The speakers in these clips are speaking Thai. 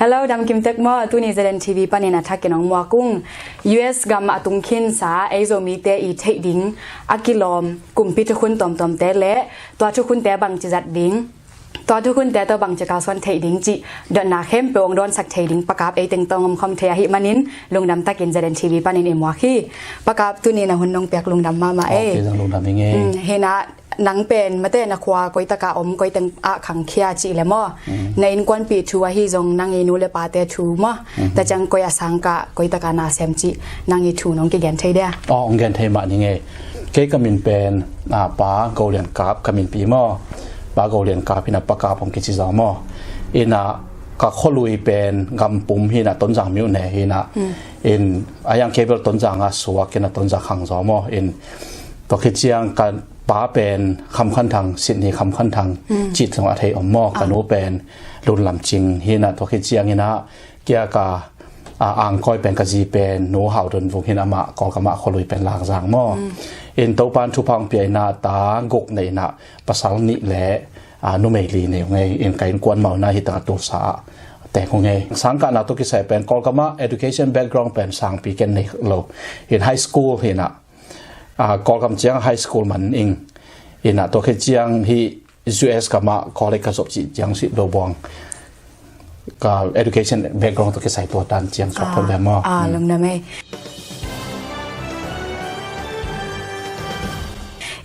Hello ดำกิมเต็กมอตุนีเซเลนทีวีปานินาทักเกนองมัวกุ้ง US กัมมาตุงคินสาไอโซมีเตอีเทดิงอากิลอมกลุ่มพิทุคุณตอมเตเละตัวทุคุณเตบังจิจัดดิงตัวทุกคนแต่ตัวบังจะกาวส่วนเทดิงจิเดินหน้าเข้มเปองโดนสักเทดิงประกาศเต็งตองคอมเทียหิมันินลงดำตะกินเจเดนทีวีปานินเอ็มวาคีประกาศตุนีนะหุ่นน้องเปียกลงดำมาลงดำยังไงเฮนะหนังเป็นมาเต้นักวาก้อยตะกาอมก้อยตังอะขังเคียจิเลมอในอินกวนปีทัวฮิจงนางอินูเลปาเตทูมอแต่จังก้อยสังกะก้อยตะกานาเซมจินางอิทูน้องเกแกนเทเดียองแกนเทมายังไงเกกมินเป็นป้าโกเลียนกับกมินปีมอปาโกเรียนกาพินาปากาผมกิจสามออินะก็ขลุยเป็นกำปุ่มหินะต้นจางมิวเนหินะอินอายังเคเบิลต้นจางสวกินะต้นจางขังสามออินตัวคิดเชียงการป้าเป็นคำขั้นทางสิทธิคำขั้นทางจิตของอาเทอมมอกันโนเป็นรุนลำจริงหินะตัวคิดเชียงหินะเกี่ยกาอ่างคอยเป็นกะจีเป็นโนหาวดนวงหินะมะกอกะมะขลุยเป็นหลากจางมออินตัวปานทุพังเปียนาตากกในนะภาษาหนิแหละนุเมลีเนี่ยไงอินไกน์กวนเมาหน้าหิตาตุสาแต่คงไงสังกัดนาตุกิเสเป็นกอลกามา education background เป็นสังปีกันในโลอิน high school เห็นนะกอลกามเจียง high school มันเองอินนะตัวเจียงที่ US กามาคอลเลกสอบจีเจียงสิโลบวงก็ education background ตัวกิเสตัวตันเจียงสอบเพิ่มแบบมั้งลงนะไม่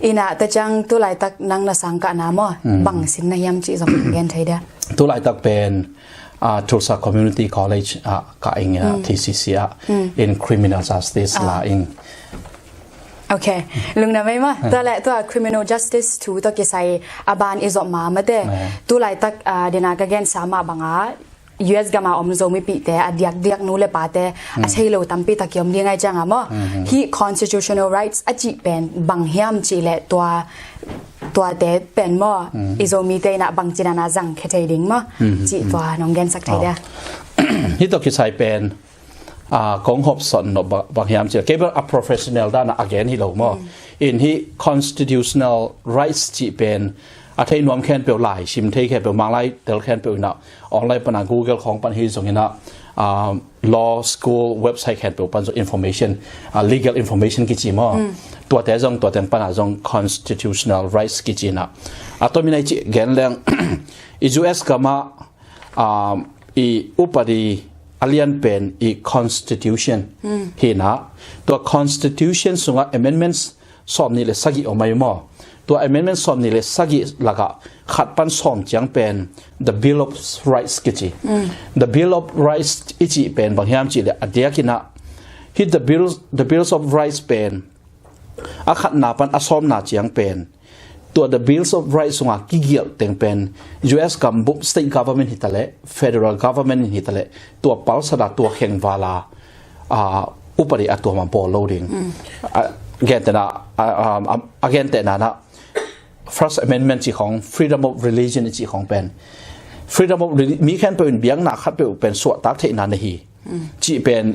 อินะแต่จังตัวไหลตักนังนาสังกะนามอบังสินนายามจีสมเกนไทยเดียตัวไหลตักเป็นTulsa Community College ก็เองนะ TCC in Criminal Justice ละเองโอเคลุงนะไม่มาตัวไหลตัว Criminal Justice ทูตัวกิไซอาบานอิจอมาไม่ได้ตัวไหลตักเดนากะเกนสามาบังUS กามาอมโซมิปีแต่อดียกนูเลปาแต่อาชัยโลตัมปีตะเกียมเลี้ยงไงจังอ่ะมั้งที่ constitutional rights อจิเป็นบังเฮียมจีเลตัวเตเป็นมั้งอิโซมิเตนะบังจินานาจังแค่ใจดิ่งมั้งจีตัวน้องแกนสักทีเดียวที่ตัวคิดใช้เป็นกองหอบสนบังเฮียมจีเก็บเป็น professional ด้าน again ที่เรามั้งอินที่ constitutional rights จีเป็นอาทิตย์นวมแคนเปลไหลชิมเทแค่เปลมังไลเดลแคนเปลนะออนไลน์ปนัง Google ของปัญหาส่งเห็นนะ law school website แคนเปลปันส่ง information legal information กิจิมั้งตัวแต่ส่งตัวแต่ปัญหาส่ง constitutional rights กิจินะตัวมีในจีเกนเรื่องUS ก็มาอุปดีอเลียนเป็นconstitution เห็นนะตัว constitution ส่ง amendments สอบนี่เลยสักกี่ออกมาอยู่มั้งตัว amendment สอบนี่เลยสักกี่ละก็ขัดปันสอบจังเป็น the bill of rights กิจิ the bill of rights อีจีเป็นบางอย่างจีเลยอดียกินะที่ the bills of rights เป็นอาขัดนาปันอสอมนาจังเป็นตัว the bills of rights ส่งกี่เกี่ยวแต่งเป็น US กับ state government ฮิตาเล federal government ฮิตาเลตัวเป้าสดาตัวแข่งวาลาอุปริอัตัวมันโปรโลดิ้งแกนแต่นะแกนแต่นะFirst Amendment จีของ Freedom of Religion จีของเป็น Freedom of Religion มีแค่เป็นเบียงหนักครับเป็นส่วนตักเทนันฮีจีเป็น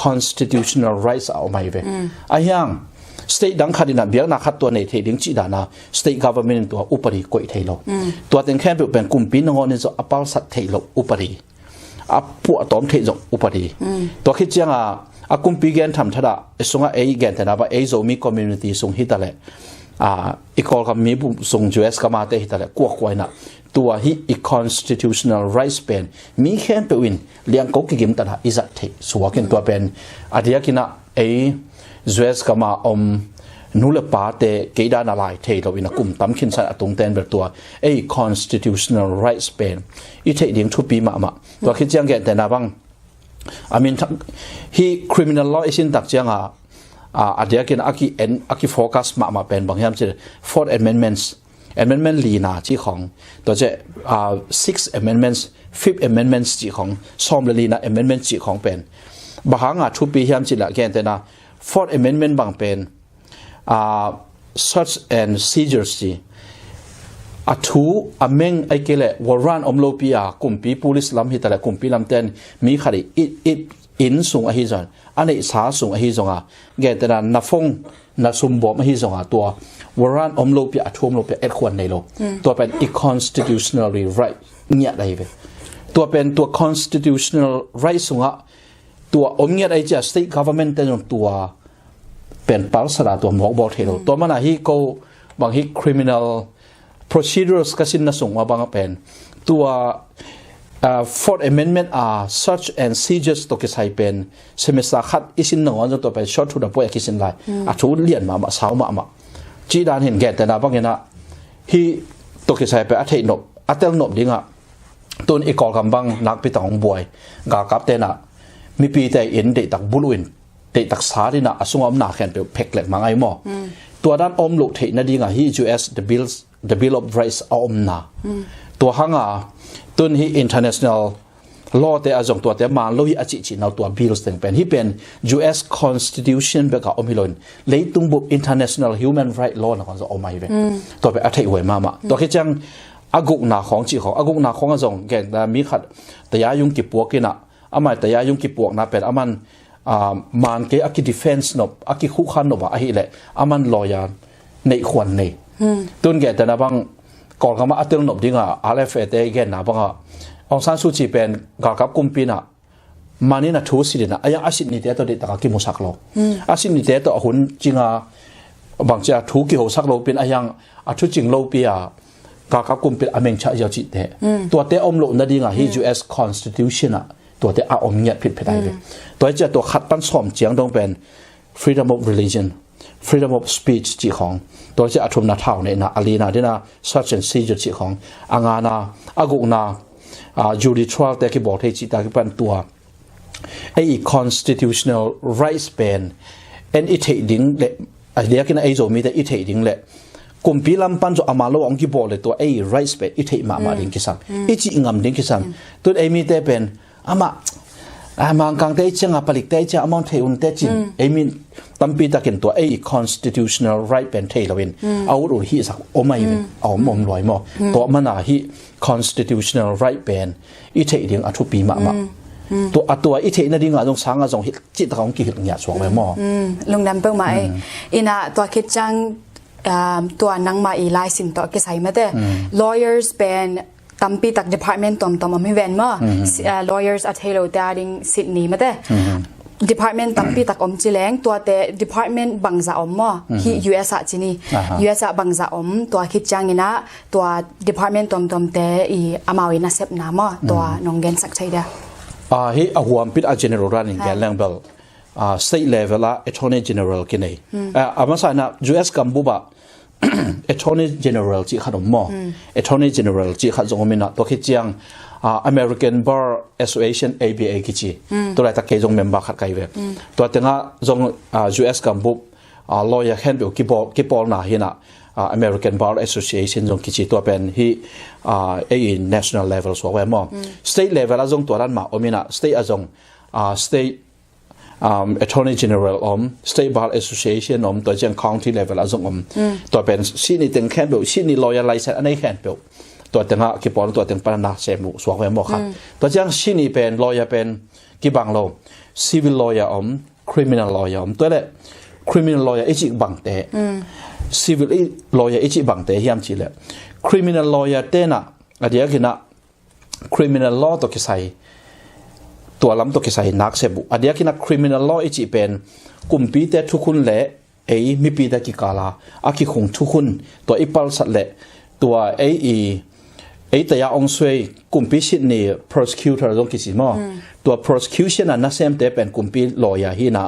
constitutional rights เอาไม่เป็นไอ้ยัง state ดังขัดนะเบียงหนักขัดตัวในเทดิ้งจีดานะ state government ตัวอุปริกวยเทโลตัวเต็งแค่เป็นกลุ่มปีนงอนนี่จะอัปสัตเทโลอุปริพวกตอมเทโลอุปริตัวคิดจังกลุ่มปีแกนทำทัดส่งแกนแต่นะว่าโซมี community ส่งฮิตาเลอีกคนก็มีบุส่ง US ก็มาเตะแต่ละกวกไว้นะตัวที่ constitutional rights เป็นมีแค่เป็นเลี้ยงกุกกิมตัดอิจัดเทสวกินตัวเป็นอดียกินะUS ก็มานูเลปาเตเกดานอะไรเทเราอินะกลุ่มตั้มขินสันตรงเต็นแบบตัวconstitutional rights เป็นอีเทเดียงทุปีมาตัวคิดจังแกแต่นะบ้างที่ criminal law อิสินตักจังอาเดียกินอากิโฟกัสมาเป็นบางอย่างเช่น Fourth Amendment ลีนาที่ของตัวเจ้Sixth Amendment Fifth Amendment ที่ของซอมลีนา Amendment ที่ของเป็นบางอย่างทุกปีอย่างเช่นละแกนแต่นะ Fourth Amendment บางเป็นSearch and Seizure ที่ทูเมงไอเกล่วอรันอมโลปียากลุ่มปี police ลำฮิตแต่กลุ่มปีลำเต้นมีคดีอินสูงอหิจอนอันนี้สาสูงอหิจงแกแต่ละนับฟงนับสมบูรณ์อหิจงตัววอรันอมโลปียทุ่มโลปียควรในโลตัวเป็น constitutionally right เนี่ยอะไรไป ตัวเป็นตัว constitutional right สุงะตัวอมเงียดไอจะ state government แต่ตัวเป็นปัลสระตัวหมอกบอกเทโลตัวมันฮีโกบางฮี criminal procedures ก็สินนส่งมาบางเป็นตัวFourth Amendment search and seizures ตัวกิจใช้เป็นเซมิสาขัดอิสินหนึ่งวันจนตัวเป็น short to the point กิจสินไลทุเลียนมาสาวมาจีดานเห็นแก่แต่นะบางอย่างนะฮีตัวกิจใช้เป็นอัตเนบอัตเตลนบดิ้งตัวอีกอลกำบังนักพิทักษ์บวยกากับเตนะมีปีแต่อินเดตักบุลุนเดตักสาดินะอสุงอมนาแขนเป็นเพกเล็กมังไอหมอตัวด้านอมลุเทนดิ้งฮี US the Bill of Rights อมนาตัวหังตัวนี้ international law แต่อาจงตัวแต่มาโลหิอาจิจินเอาตัว bills แต่เป็นที่เป็น US Constitution เบกอมิลอนเลยตุ้งบุ international human right law นะคนจะเอาไม่เป็นตัวเป็นอัฐิไว้มาตัวคิดจังอากุกนาของจีของอากุกนาของอาจงแก่แต่มีขัดแต่ยายุ่งกิบปวกกินะอาไม่แต่ยายุ่งกิบปวกนะเป็นอามันมันเกี่ยอากิ defense นบอากิคู่ขันนบอะไรแหละอามัน lawyer ในขวัญในตัวแก่แต่นะบางก่อนคำว่าอัตโนมัติดิ้งRFA แต่แกนะบางองซานซูจีเป็นการกับกุมปีนะมันนี่นะทูสินะยังอาศินิเตตัวเด็กตะกิมุสักโลอาศินิเตตัวหุ่นจริงบางจะทูกิโหสักโลเป็นยังทุจริงโลปีการกับกุมเป็นอเมนชาเยาจิเตตัวเตอมโลนั่นดิ้งฮี US Constitution ตัวเตอมเงียบผิดไปได้เลยตัวจะตัวขัดปั้นสอมเจียงต้องเป็น freedom of religion freedom of speech จีของตัวจะอัตุมนาเท่าในนาอาลีนาเดนะ search and seizure จีของอ่างานาอากุนาjudicial แต่ที่บอกให้จีตาที่เป็นตัวไอ้ constitutional rights เป็นอันอีเทดิ้งเละเดี๋ยวกินไอ้โจมีแต่อีเทดิ้งเละกลุ่มปีลำปันจะอามาโลองกี่บอกเลยตัวไอ้ rights เป็นอีเทมาดิ้งกิสันอีจีงามดิ้งกิสันตัวไอ้มีแต่เป็นอามามังกังเตจิงผลิตเตจิอมอนเทอุนเตจิไอ้มีตั้มปีตะเกินตัวไอ้ constitutional right เป็นเทลวินเอาอุดฮีสักโอไม่วินเอาหม่อมลอยหม้อตัวมันฮี constitutional right เป็นอีเทดิ้งอัทุปีมาตัวอีเทนั่นดิ้งอ่ะตรงสังอ่ะตรงจิตของกิจเนี่ยสวงไว้หม้อลงน้ำเปิ้ลไหมอินะตัวคิดจังตัวนังมาอีไลสินตัวกิจใส่มาเด้ lawyers เป็นตั้มปีตัก department ตอมไม่เว้นมั้ง lawyers อัธยาศัยแต่ดิ้งซิดนีย์มาเด้ department ตั้มปีตักอมจิเลงตัวเต department บังซาอมมั้งที่ US อะจีนี่ US อะบังซาอมตัวคิดจังงี้นะตัว department ตอมเตอีอามาวินาเซปนามั้งตัวนองเกนสักใช่เด้ฮีอาหัวปิดอา general running แกนแรงเบลstate level ละ attorney general กินเองอามาใส่นะ US กัมพูชาAttorney General จีขัดหม้อ Attorney General จีขัดจงมินะตัวคิดจังAmerican Bar Association ABA กิจีตัวอะไรตะเกียงเมมเบอร์ขัดไกลเวตัวเต็งจงUS กัมพูชา lawyer แค่เป็นกี่ปอลน่ะเห็นนะ American Bar Association จงกิจีตัวเป็นที่national level ส่วนไว้หม้อ state level จงตัวนั้นมาอมินะ state จงstate Attorney General State Bar Association ตัวเจ้า County Level อาจงตัวเป็นสิ่งนี้ถึงแค่แบบสิ่งนี้ lawyer license อันนี้แค่แบบตัวเต็งกี่ปอนตัวเต็งปนักเสมุสวงไว้หมดครับตัวเจ้าสิ่งนี้เป็น lawyer เป็นกี่บางโล civil lawyer criminal lawyer ตัวเล็ก criminal lawyer อีกจีบังเตะ civil lawyer อีกจีบังเตะที่อันจีเล่ criminal lawyer เต้น่ะเดี๋ยวกินนะ criminal law ตัวกี่ใส่ตัวลำตัวกิจนักเสบุอันนี้คือนัก criminal law อีจีเป็นกลุ่มปีแต่ทุกคนเละมีปีแต่กิกาลาอากิคงทุกคนตัวอีปัลสัตเละตัวแต่ยาองซวยกลุ่มปีชิดนี่ prosecutor ตรงกิจมั้งตัว prosecution นั้นเซมแต่เป็นกลุ่มปี lawyer ฮีนะ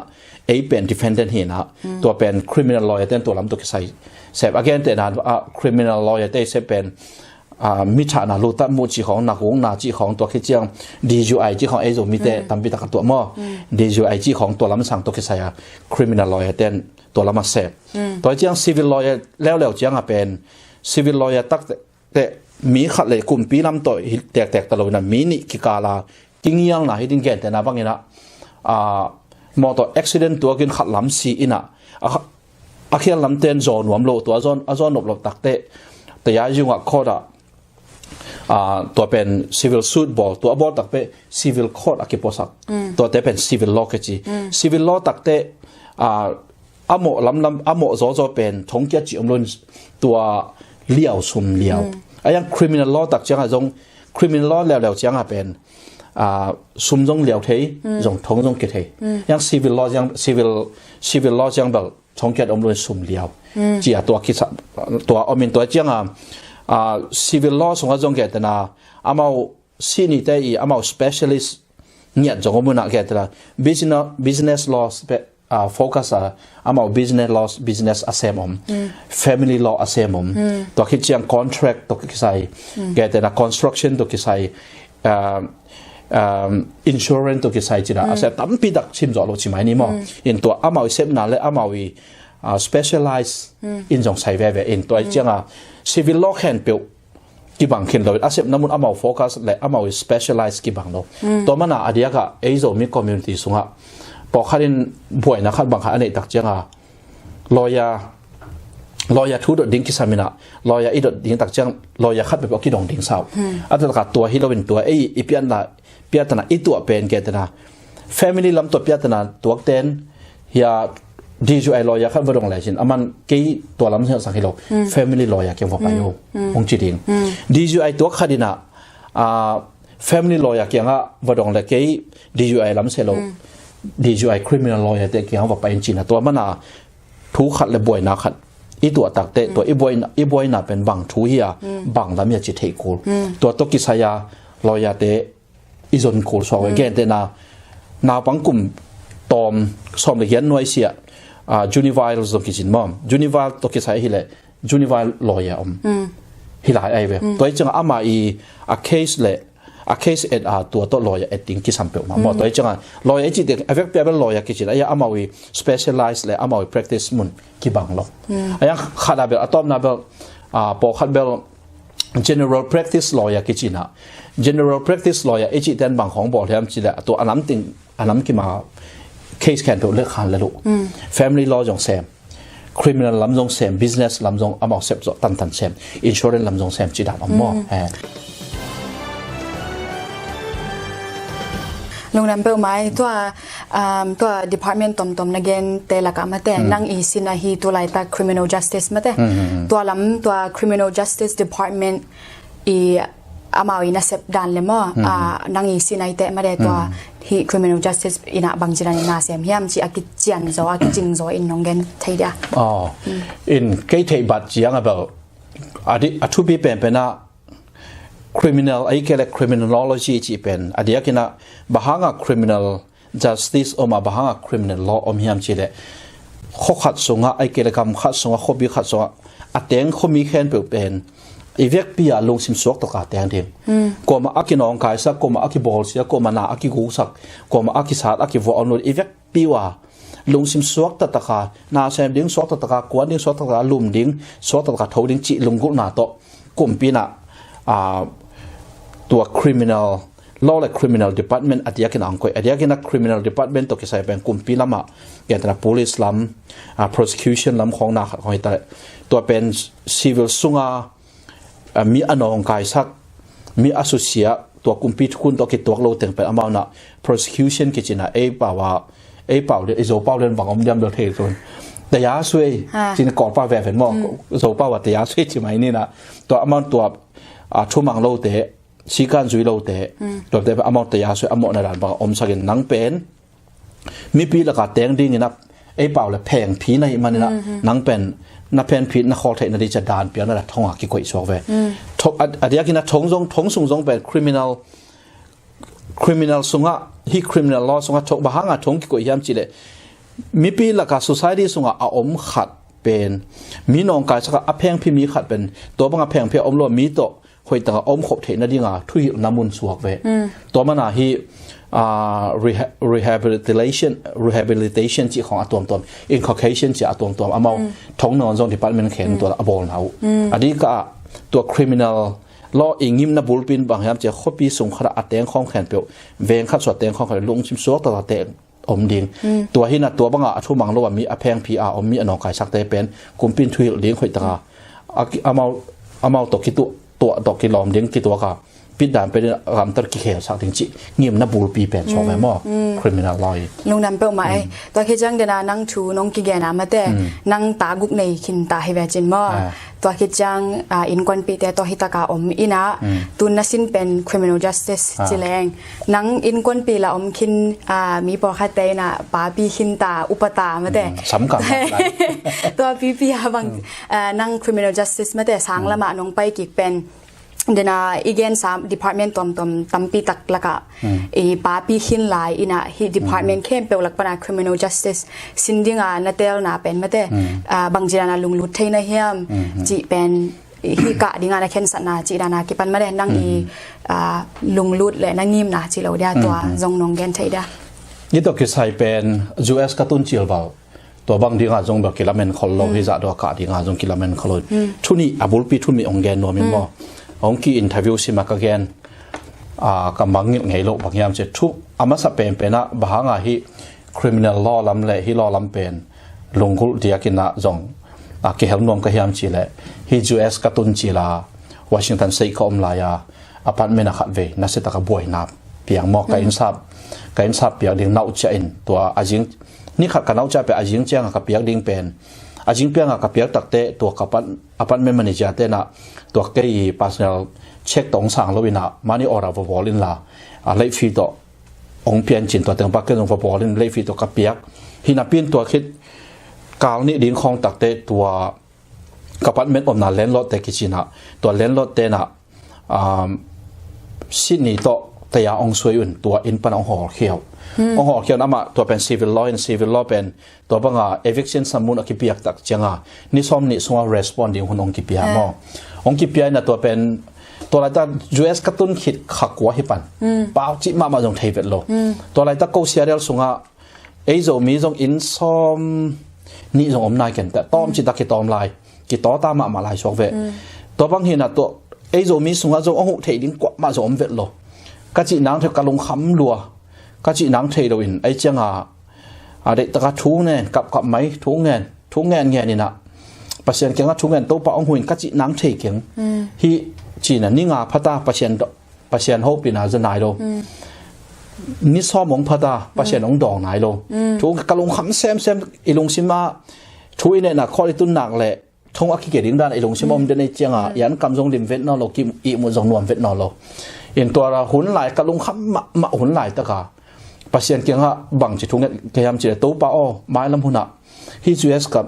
เป็น defendant ฮีนะตัวเป็น criminal lawyer แต่ตัวลำตัวกิจเสบ again แต่นั้น criminal lawyer แต่เสบเป็นมิชานาลูตัดมูจีของนักหงนาจีของตัวคิดจัง DUI จีของไอ้โจมีแต่ตั้มปีตะกันตัวมั่ว DUI จีของตัวลำสั่งตัวคิดใส่ criminal lawyer เต้นตัวลำมาเสพตัวจัง civil lawyer แล้วจังเป็น civil lawyer ตักแต่มีขัดเลยกลุ่มปีลำตัวแตกตลอดนั้นมีนี่กิกาลากิ้งยังนะให้ดิ้งแก่แต่นะบางอย่างนะมอตัว accident ตัวกินขัดลำสีอินะอาเขียนลำเต้นโจนหวมโลตัวโจนหนบหลบตักแต่ยาจุงอ่ะข้อตัวเป็น civil suit บอลตัวบอลตักเป็น civil court อากิปอสักตัวแต่เป็น civil law ก็จี civil law ตักแต่อโมอโมโจเป็นทงเกียจีอมลุนตัวเลี้ยวซุ่มเลี้ยวไอ้ยัง criminal law ตักจังจง criminal law แล้วจังอ่ะเป็นซุมจงเหลียวเทยจงทงจงเกตเทยยัง civil law ยัง civil law ยังแบบทงเกตอมรวยซุมเหลียวจีตัวคิดตัวอมินตัวจังcivil law สงจงเกตนะอามาซีนี่แต่อีอามา specialist เนี่ยจงอมุนักเกตนะ business law focus อามา business อาเซมfamily law อาเซมตัวคิดจัง contract ตัวคิดใส่เกตนะ construction ตัวคิดใส่insurance ตัวคิดใส่จีน่ะอาเซตั้มปีดักชิมจ่อโลชิมายนี่มั้งอินตัวอามาเซมนั่นเลยอามาspecialize in จงใส่แบบอินตัวจังcivil law แค่เปียวกี่บางคนเราอาเซมน้ำมันอามาโฟกัสเลยอามา specialize กี่บางเราตัวมันอะอดีตก็ไอ้โซมี community สูงอะพอขันบ่อยนะครับบางครั้งอันนี้ตักจังlawyer ทุดดิ้งกิสามินะ lawyer อีดดิ้งตักจัง lawyer ขัดแบบกี่ดองดิ้งสาวอันนั้นก็ตัวที่เราเป็นตัวไอ้อีเปียนนะอีตัวเป็นเกตนะ family ลำตัวเปียนนะตัวเต้นเฮียDJI lawyer ขัดบดงเลยจินอามันกี่ตัวลำเสียงสังเกตเรา family lawyer เกี่ยวกับไปโยองจีดิง DJI ตัวขัดนะfamily lawyer เกี่ยวกับบดงเลยกี่ DJI ลำเสียเราDJI criminal lawyer แต่เกี่ยวกับไปจีนตัวมันทุกขัดเลยบ่อยนะขัดอีตัวตักเตตัวอีบอยน่ะเป็นบังทุเฮียบังลำยาจิตเทกูตัวตกิสายา lawyer เตอีจนกูสองแกนเตนาปังกุมตอมสอมเลียนหน่วยเสียJunival จงกิจินมอม Junival ตกิสายฮิเล Junival lawyer ฮิลายไอเวตัวจังอามาcase เลยcase ตัว lawyer ติ้งกิสัมเปิลมาหมดตัวจังlawyer จิตเอฟเฟกต์เป็น lawyer กิจินอามาวิ specialize เลยอามาวิ practice มุนกิบังลยังขาดเบลอะตอมนาเบลพอขาดเบล general practice lawyer กิจินะ general practice lawyer จิตเด่นบางของบอกแล้วจิตตัวอันนั้นกิมา case แคนตัวเลือกขันเลยลูก family law จงเซม criminal ลำจงเซม business ลำจงอามาเซมตันเซม insurance ลำจงเซมจิตอันมอลงน้ำเปล่าไหมตัว department ตอมนักเรียนแต่ละก็มาแต่นั่งอีสินะฮีตัวไล่ตา criminal justice มาแต่ตัวลำตัว criminal justice department อามาวินาเซปดันเลยมั้งนั่งอีสินะแต่มาได้ตัวฮี criminal justice อินะบางจีนันน่าเสียมเฮียมจีอากิจิอันโซอากิจิงโซอินน้องเกนไทยเดียอินเกย์ไทยบัดจีอังแบบทุบีเป็นนะcriminal ไอ้แค่ criminology จีเป็นอดีตกินะบางอย่าง criminal justice ออกมาบางอย่าง criminal law อมยามจีเลยข้อขัดสงะไอ้แค่กรรมขัดสงะข้อบีขัดสงะอัดเตียงข้อมีแค่เป็นอีเวกปีอาลงสิมสวกตกอัดเตียงเดียงก็มาอักกินองกายสักก็มาอักกิบอลเสียก็มานาอักกิกูสักก็มาอักกิศาสตร์อักกิวอลนุอีเวกปีว่าลงสิมสวกตะกานาเซมดิ้งสวกตะกากวนดิ้งสวกตะกาลุมดิ้งสวกตะกาทูดิ้งจีลุงกุนาโตกุมปีน่ะตัว criminal law และ criminal department อดีตกินอังกฤษอดีตกิน criminal department ตัวที่ใส่เป็นกลุ่มปีละมาอย่างตัว police ลำprosecution ลำของนักของอิตาลีตัวเป็น civil สุงามีอนองกายสักมี associate ตัวกลุ่มปีทุกคนตัวคิดตัวเราแต่งเป็นอามานะ prosecution กิจนะเปล่าเลยโจเป้าเรื่องบางอมยำเดือดเทส่วนแต่ยาช่วยจินก่อนป้าแหวนเป็นมองโจเป้าว่าแต่ยาช่วยใช่ไหมนี่นะตัวอามาตัวชั่วมังเราเตะสีการจุยเราเตะตัวเตะอามาแต่ยาช่วยอามาในร้านบางอมสักนังเป็นมีปีละกาแตงดิ้งนะเปล่าเลยแพงผีในมันนี่นะนังเป็นนับเพนผิดนักขอเทนดีจะดานเปียนั่นแหละทองอากิโกยสวกเวอดีตกินนะทงสุงจงเป็น criminal สุงะฮี criminal law สุงะทงบางอ่ะทงกิโกยยามจีเลยมีปีละกา society สุงะอาอมขัดเป็นมีน้องกายสักอเพงพี่มีขัดเป็นตัวบางอเพงเพียอมรวมมีโตคอยแต่อมขบเทนดีงาทุยน้ำมุนสวกเวตัวมันอ่ะฮีrehabilitation จีของตัว inculcation จีตัวอามาท้องนอนจงที่ปัจจุบันเขียนตัวอบอลเอาอันนี้ก็ตัว criminal law อิงิมนับบุลปินบางอย่างจะข้อปีส่งขนาดเตียงข้องแขนเปียวเวงขัดสวดเตียงข้องแขนลงชิมซัวตัวเตียงอมดิงตัวที่น่ะตัวบางอ่ะทุ่มมังโลว่ามีอแพง PR อมมีอนองกายสักเตเป็นกุมปินทุยเลี้ยงข่อยตาอามาตกกี่ตัวตกกี่หลอมเลี้ยงกี่ตัวก็ ปิดด่านไปรำตะกี้เขียวสักถึงจิเงียบนับบูรปีเป็นชอบไหมมั่ว criminal law ลุงนำเป้าหมายตัวคิดจังเดนานั่งชูน้องกิเกนามาแต่นั่งตากุกในขินตาให้เวจินมั่วตัวคิดจังอินควันปีแต่ตัวฮิตากาอมอินะตุนนัสินเป็น criminal justice จิแรงนั่งอินควันปีละอมขินมีปอคัดเตนะปาปีขินตาอุปตามาแต่สำคัญตัวปีบางนั่ง criminal justice มาแต่สางละมาน้องไปกิกเป็นเดน่าอีกอย่าง3 department ตัมปีตักละกะปาปีหินหลายอินะฮี department เข้มเปลลักปนา criminal justice สินดิงานาเตลนาเป็นมาแต่บางจีนาลุงลุดเทนะเฮียมจีเป็นฮีกะดิงานาเคนสันนาจีดานากิปันมาแต่นั่งลุงลุดและนั่งงิมนาจีเราเดียตัวจงนงเกนไทยดานี่ตัวคือใส่เป็น US กระตุ้นเชียวเบาตัวบางดีงาจงแบบกิลาเมนคอลโลฮิจะตัวกะดีงาจงกิลาเมนคอลโลทุนี่อาบุลปีทุนมีองเกนนัวมินบ่องค์อินเทอร์วิวสิมากันกันกำบังเงี้ยไงโลกบางอย่างจะทุกอามาสเปนเป็นนะบางอย่างที่ criminal law ลำเละที่ law ลำเป็นลงกุลเดียกินนะจงเกี่ยวนวมกันยามจีเละที่ US กระตุ้นจีลาวอชิงตันซีก็อมลายอพาร์ตเมนต์ขัดเวนัสตะกับบ่อยนับเปียงหมอกกันอินซับเปียงดิ่งน่าอุจจาระตัวอาจิงนี่ขัดกันน่าอุจจาระเป็นอาจิงเจ้ากับเปียงดิ่งเป็นอาจิงเปียงกับเปียงตักเตะตัวกับอพาร์ตเมนต์มันนี่จะเตะนะตัวเกย์ personal เช็คตรงสั่งแล้ววินะมันนี่ออร์ดับวอลินละไลฟ์ฟีตัวองเพียนจินตัวเต็มปักเกอร์องวอลินไลฟ์ฟีตัวกับเปียกฮินาปินตัวคิดกาวนี่ดิ้งคองตักเตะตัวกับอพาร์ตเมนต์อมนาเลนรถเตะกิจินะตัวเลนรถเตะนะสินี่ตัวแต่ยาองสวยอุ่นตัวอินปันองหอเขียวองหอเขียวนั่นมาตัวเป็น civil law civil law เป็นตัวบังeviction สมุนอกิเปียกตักจังนี่ซ้อมนี่ส่ง responding หุ่นองกิเปียมองกิเปียน่ะตัวเป็นตัวอะไรตั้ง US กระตุ้นขิดขักหัวให้ปันป้าจิมาจงเทเวตโลตัวอะไรตั้งกูเสียเดลส่งไอ้โจมีจงอินซ้อมนี่จงอมนายกันแต่ต้อมจิตตะกิตอมลายกิตอตามมาลายชอกเวตัวบางทีน่ะตัวไอ้โจมีส่งจงองหุเทดิ้งกว่ามาจงอมเวตโลก็จีนังเทกะลงคำรัวก็จีนังเทโดอินไอ้เจ้าเด็กตะกัทุงเนี่ยกับไหมทุงเงินนี่นะปัจจัยเกี่ยงกับทุงเงินโตปะองหุ่นก็จีนังเทเกี่ยงที่จีน่ะนี่งาพัตตาปัจจัยโฮปินาจะนายโลนี่ซ้อมองพัตตาปัจจัยน้องดองนายโลทุงกะลงคำแซมอีลงซิมาทุยเนี่ยนะข้อที่ตุนหนักแหละทงอักขิเกดิ้งด้านอีลงซิมามันจะในเจ้ายันกำจงดิมเวทนอโลกิมอีมุจงนวมเวทนอโลเห็นตัวเราหุ่นไหลกะลงคำมาหุ่นไหลตะกาปัจจัยเกี่ยงกับบังจิตทุงเนี่ยพยายามจะโตปะอ้อไม้ลำหุ่นอ่ะที่ US กับ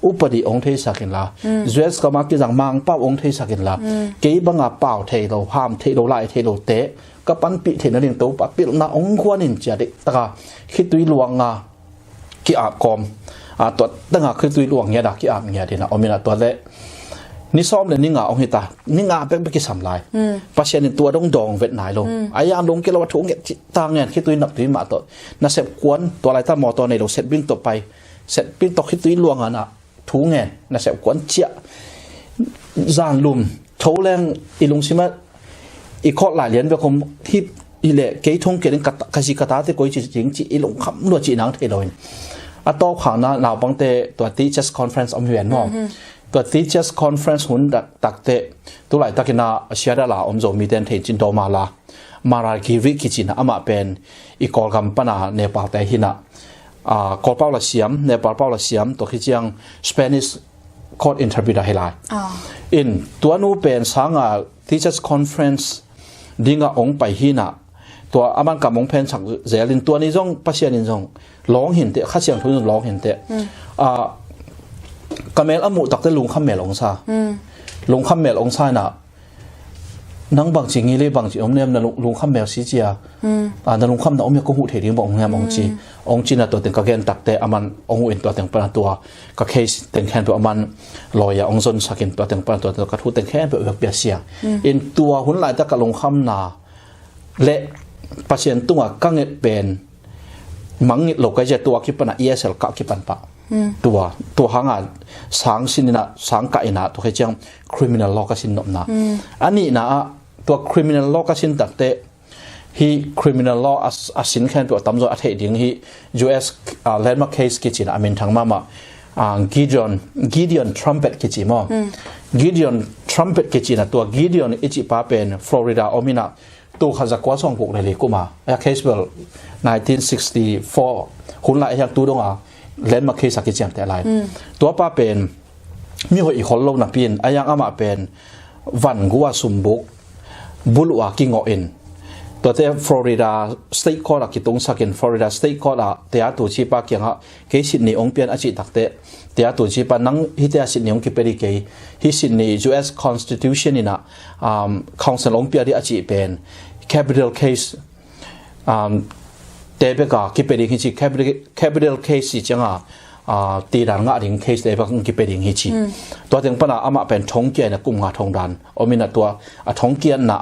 อุปดีองเทสักินละ US กับมากิจังมังเป้าองเทสักินละเกี่ยบังอาเป้าเทโลพามเทโลไลเทโลเตะกับปันปีเทนเรียงโตปะปีน่ะองควานินจะได้ตะกาคิดตุยหลวงกี่อาบกอมตัวตั้งคิดตุยหลวงเนี่ยดักกี่อาบเนี่ยทีน่ะอมินาตัวเละนี่ซ้อมเลยนี่งาองหิตานี่งาเป็นไปกี่สำลายปัจจัยในตัวต้องดองเวทไหนลงอายามลงกิโลวัตถุเงี้ยต่างเงี้ยคิดตุยนับตุยมาตัวน่าเสพกวนตัวอะไรถ้ามอตัวในเราเสร็จบิ้งต่อไปเสร็จปิ้งตกคิดตุยลวงอ่ะนะถูเงินน่ะเสพกวนเจี๊ยจานลุมโถแรงอีลุงซิมาอีข้อหลายเหรียญแบบผมที่อีเล่เกยทงเกยกับกสิกตาที่กูจีจริงจีอีลุงคำรัวจีนังเทลอยต่อข่าวน่ะเราบางเตตัว Teachers Conference อมเวียนมั้งตัว Teachers Conference หุ่นตักเตตัวไหลตักกินาเชียร์ได้ละอมโจมีเดนเทจินโตมาละมารากิริกิจินะอามาเป็นอีกอลกัมปนาเนปาลแต่หินะกอลเป้าละเสียมเนปาลเป้าละเสียมตัวที่จัง Spanish Court Interpreter ได้ให้อินตัวนู้เป็นสังTeachers Conference ดิ้งองไปหินะตัวอามันกับมงเพนสักเจริญตัวนี้จงปัจจัยนี้จงร้องเห็นเตะข้าเสียงทุนร้องเห็นเตะกำเมลอมุตักเตลุงข้ามเมลองซาลุงข้ามเมลองซาน่ะนังบางจริงนี่เลยบางจริงอมเนี่ยนะลุงข้ามเมลซีเจียนั่นลุงข้ามน่ะอมเนี่ยก็หูเทียงบอกองเนี่ยองจีน่ะตัวเต็งกะเกนตักเตอามันองหูเอ็นตัวเต็งปนตัวกะเคสเต็งแคนตัวอามันลอยองซนสักินตัวเต็งปนตัวกะทูเต็งแคนตัวเบียเสียเอ็นตัวหุ่นหลายตะกะลุงข้ามน่ะเละปัจจัยตัวกังเงินเป็นมังเงินโลกใจตัวคิดปนะESLกะคิดปันปะตัวหางสังสินนะสังกะอินะตัวเขาจัง criminal law ก็สินนบนะอันนี้นะตัว criminal law ก็สินตัดเตะฮี criminal law สินแค่ตัวตำรวจอัฐเดียงฮี US landmark case กิจนะอเมริกามา Gideon trumpet กิจิมอ Gideon trumpet กิจินะตัว Gideon อิจิป้าเป็นฟลอริดาอมินะตัวข้าจะกว่าส่งพวกเลยกูมาไอ้เคสเบล1964หุ่นละไอ้ยังตัวดงเล่นมาเคสกิจอย่างแต่ไรตัวป้าเป็นมีหัวอีกคนโลกนักปีนไอ้ยังอามาเป็นวันกัวสุมบุกบุลวากิงอินตัวเตฟลอริดาสเตทคอร์ดกิตงสักินฟลอริดาสเตทคอร์ดเตียตัวชีปาเกียงฮะเคสินีองเปียนอาจิตักเตเตียตัวชีปานังฮิตยาสินีองกิเปริเกยฮิสินี U.S. Constitution นี่นะCouncil องเปียดีอาจิเป็น capital case เตเปกากิเปริฮิจิ capital case จังตีดันงาดิ่ง case เตเปกกิเปริฮิจิตัวเต็งปนาอามาเป็นทงเกียนกุมงาทงดันอมินะตัวทงเกียนนะ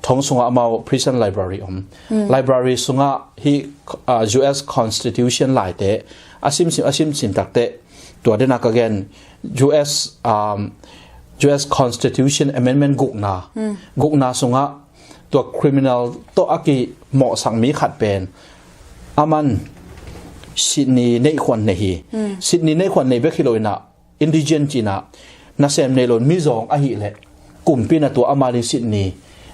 ทงสุงอามา prison library library สุงอาฮี U.S. Constitution หลายเตอาซิมสิมตักเตตัวเดนักเกน U.S. Constitution Amendment กุกนาสุงอาตัว criminal ตัวอากีเหมาะสังมีขัดเป็นอามันสินีในขวัญในฮีสินีในขวัญในเบคิโลนะ indigent จีนะนักเซมในโลนมิซองอาหิเละกลุ่มปีนะตัวอามาลิสินี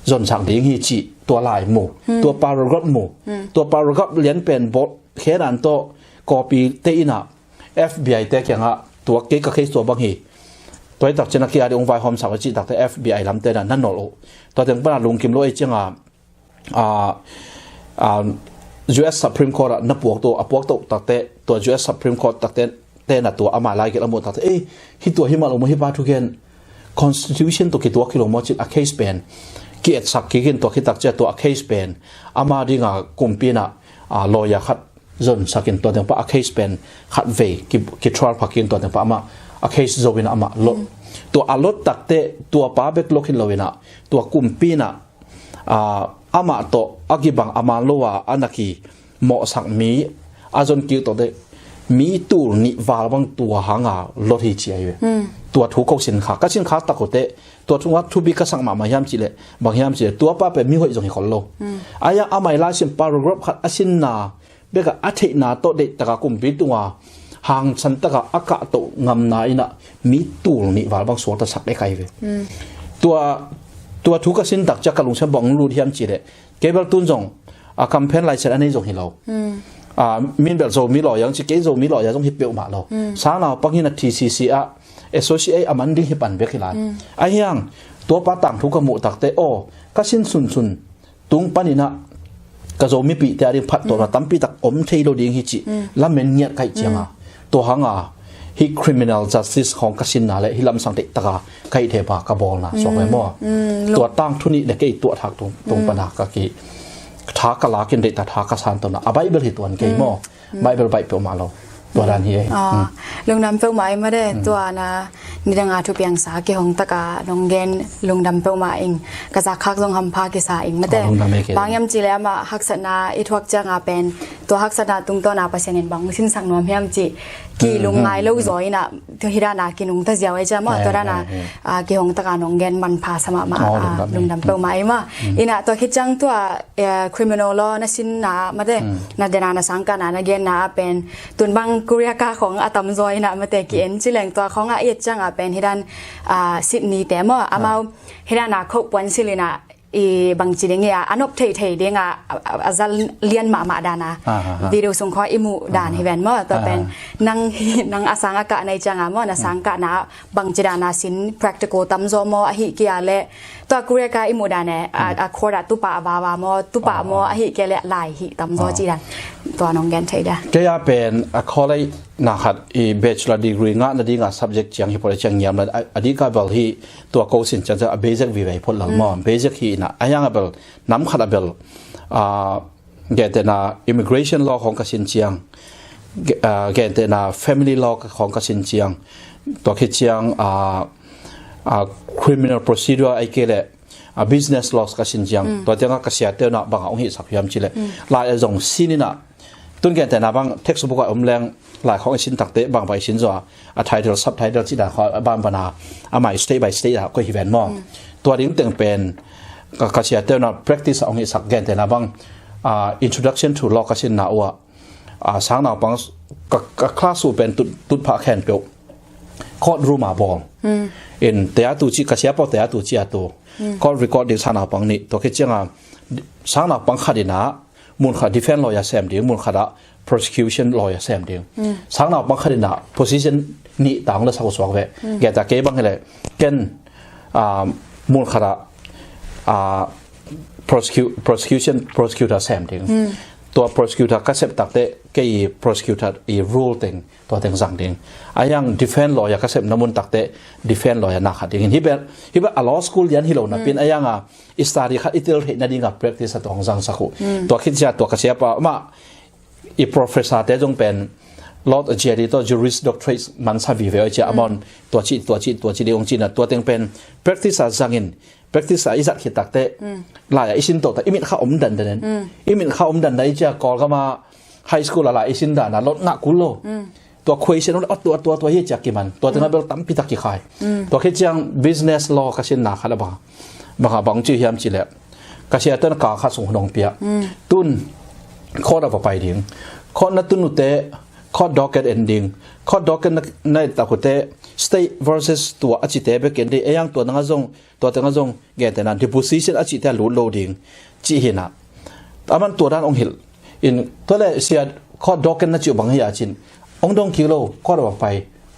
จนสั่งดิ้งฮีจีตัวลายหมู่ตัวปารากอฟหมู่ตัวปารากอฟเลี้ยนเป็นบทเครันโตกอปีเตอินะ FBI เตะยังฮะตัวเกกเคสตัวบางฮีตัวตักเจนักกีฬาองค์ไฟหอมสาวจีตักแต่ FBI ลำเตนั่นนอโลตัวเต็งปนาลุงกิมโลเอจังU.S. Supreme Court นับพวกตัวตักแต่ตัว U.S. Supreme Court ตักแต่น่ะตัวอามาลายเกลามุตักแต่ฮิตัวฮิมาลงมาฮิบาทุกเกน Constitution ตัวกี่ตัวกิโลมอจิต a case pen กิเอ็ดสักกินตัวคิดตักเจตัว case pen อามาดิงากลุ่มปีน่ะลอยขัดจนสักินตัวเต็งปะ case pen ขัดเวกิทรัลพักินตัวเต็งปะอามาcase โจวินะอามาลตัวอารถตักเตตัวป้าเบกโลกินโลวินะตัวกลุ่มปีน่ะอามาโตอากิบังอามาโลวาอันนักีเหมาะสักมีอาจนคิวตัวเดมีตูนิวาลบังตัวหางลดฮิจิอายุตัวถูกเขาสินค้าก็สินค้าตักโตตัวทุกวัตถุบิกสังมามาย่ำจิเลบางย่ำจิเลตัวป้าเป็นมีหัวจงหิคนโลอายะอามาลาสินปารากราฟขัดอาสินนาเบกอัฐินาโตเดตะกากลุ่มปีตัวหางสันตะกะอากาศตงำนายนะมีตูนิวาลบังสวดตะสักได้ไกลเวตัวทุกสินตักจะกระลุงเชบองรูที่ย่ำจิเลเก็บตุนจงคัมเพนไลเซนอันนี้จงหิโลมินเบลโซมิลอยังจิเกโซมิลอยังต้องฮิปเปิลมาโลสาวเราปังยินทีซีซีassociate อามันดิ้งฮิปันเบกิลายไอ้ยังตัวป้าต่างทุกขมุตักเตโอก็สิ้นสุนตุงปันินะก็โซมิปีแต่ริพัดตัวตั้มปีตักอมเทโลดิ้งฮิจิแล้วเมนเนียไก่เจียงตัวหางฮิ criminal justice ของกสินนาและฮิลำสังเตตะกาไก่เทปากระบอกนะสองไว้มั่วตัวตั้งทุนี้เด็กไอ้ตัวถักตรงปนากะกีท้ากลากินเด็กแต่ท้ากระสานตัวน่ะใบเบลหิตัวนี้มั่วใบเบลใบเปล่ามาเราตัวด้านนี้ลุงดำเปล่าไม้มาได้ตัวนะนี่ดังอาทุเปียงสาเกี่ยงตะกาน้องเกนลุงดำเปล่าไม้เองกระซักคักทรงคำพากิสาเองมาได้บางยามจีแล้วมาฮักษณาอีทวกจะงาเป็นตัวฮักษณาตุงตัวนาไปเสนบางสิ้นสังนวมยามจีกี่ลุงไงลูกจอยน่ะที่ฮิรานากินุงตะเจียวไอ้จ้ามาตัวด้านน่ะเกี่ยงตะกาน้องเกนมันพาสมามาลุงดำเปล่าไม้มาอีน่ะตัวคิดจังตัวcriminal law นะสินนามาได้นาเดนานาสังกัดนาเกนนาเป็นตุนบางกุริยากาของอาตมจอยนะมาแต่เกียนจิแหลงตัวของอาเอจังเป็นฮิดันซิดนีย์แต่เมื่ออามาฮิดันนาคบวันสิลินะบางจีเดียอันอบเทยเดียงอาจจะเลียนมาดานะวิดีโอส่งข้ออิมูดานฮิแวนเมื่อตัวเป็นนังอาสังกะในจังเมื่อนาสังกะนะบางจีดานาสิน practical ตั้มโจมอหิเกียเล่ตัวกุเรกาอิมูดานเนี่ยโคดาตุปะบาวามอตุปะมอหิเกเล่ลายหิตั้มโจจีดันตัวน้องแกนไทยได้ก็ยังเป็นข้อเลยนะครับbachelor degree งานนั่นดีงาน subject อย่างที่พอได้จังยามแล้วอดีตก็บอกที่ตัวโคสินจะ basic วิวัยพลหลังมอ basic ที่นะไอ้ยังแบบน้ำขัดแบบเกี่ยวกับ immigration law ของกสินเชียงเกี่ยวกับ family law ของกสินเชียงตัวคิดเชียงcriminal procedure ไอ้เกี่ยวกับ business law กสินเชียงตัวเจ้าก็เสียเท่านั้นบางองค์สักยามจิเลหลายอย่างสิ่งนี้นะต้นแก่แต่นาบางเท็กซ์บุกอมแรงหลายของไอชิ้นตักเตะบางใบชิ้นจ่อไทเทลซับไทเทลที่ด่าเขาบ้านปนาอาไม่ stay by stay ก็ฮิแวนมองตัวดิ้งเต็งเป็นก็เสียเท่านั้น practice องค์สักแก่แต่นาบางintroduction to law ก็ชิ้นนาว่า สางหนาวปังกับคลาสสูเป็นตุดพระแขนเปียวคอดรูมาบอมเอ็นแต่ตัวจีกระเชียปแต่ตัวจีตัวก็รีคอร์ดดิ้งสางหนาวปังนี่ตัวคิดจังสางหนาวปังขัดนะมูลค่า defense lawyer แซมเดียงมูลค่า prosecution lawyer แซมเดียงสางหนาวปังขัดนะ position นี่ต่างเลยสักส่วนเว้ยแกจะเก็บบังเลยเก่นมูลค่าprosecutor แซมเดียงตัว prosecutor ก็เสพตักเตะก็อี prosecutor อี rule ติงตัวเต็งสั่งเดียงไอ้ยัง defense lawyer ก็เสพน้ำมันตักเตะ defense lawyer นักขัดเดียงที่เป็นlaw school ยันฮิโลนะเป็นไอ้ยังstudy ขัดอิตาลีนั่นเองกับ practice ตัวของสังสักตัวคิดจะตัวกระเสียปะมาอี professor เตจงเป็น Lord Jerry ตัว Juris Doctorate มันสาวิเวอเจอมอนตัวจีเดียงจีน่ะตัวเต็งเป็น practice สังอิน practice อิสักขิดตักเตะหลายอิสินโตแต่อิมิตข้าอมดันเดนอิมิตข้าอมดันได้จะก่อเข้ามา high school หลายอิสินดานะลดหนักกุลโลตัว question ตัวเฮียจากกี่มันตัวเต็งเป็นตั้มพิทักษ์ขายตัวคิดจัง business law ก็เช่นหนักขนาดบางจีเฮียมจีเล่ก็เชื่อต้นกาข้าส่งดองเปียตุนข้อเราไปดิ้งข้อนั้นตุนอุเตข้อ docket ending ข้อ docket ในตะกุเต state versus ตัวอจิเตเบกันดียังตัวตั้งจงแกแต่นั้น deposition อจิเตหลุด loading จีเห็นนะแต่มันตัวด้านองค์หิลอินตัวเลยเสียข้อ docket นั่นจีบางอย่างจินองค์ดงกิโลข้อเราไป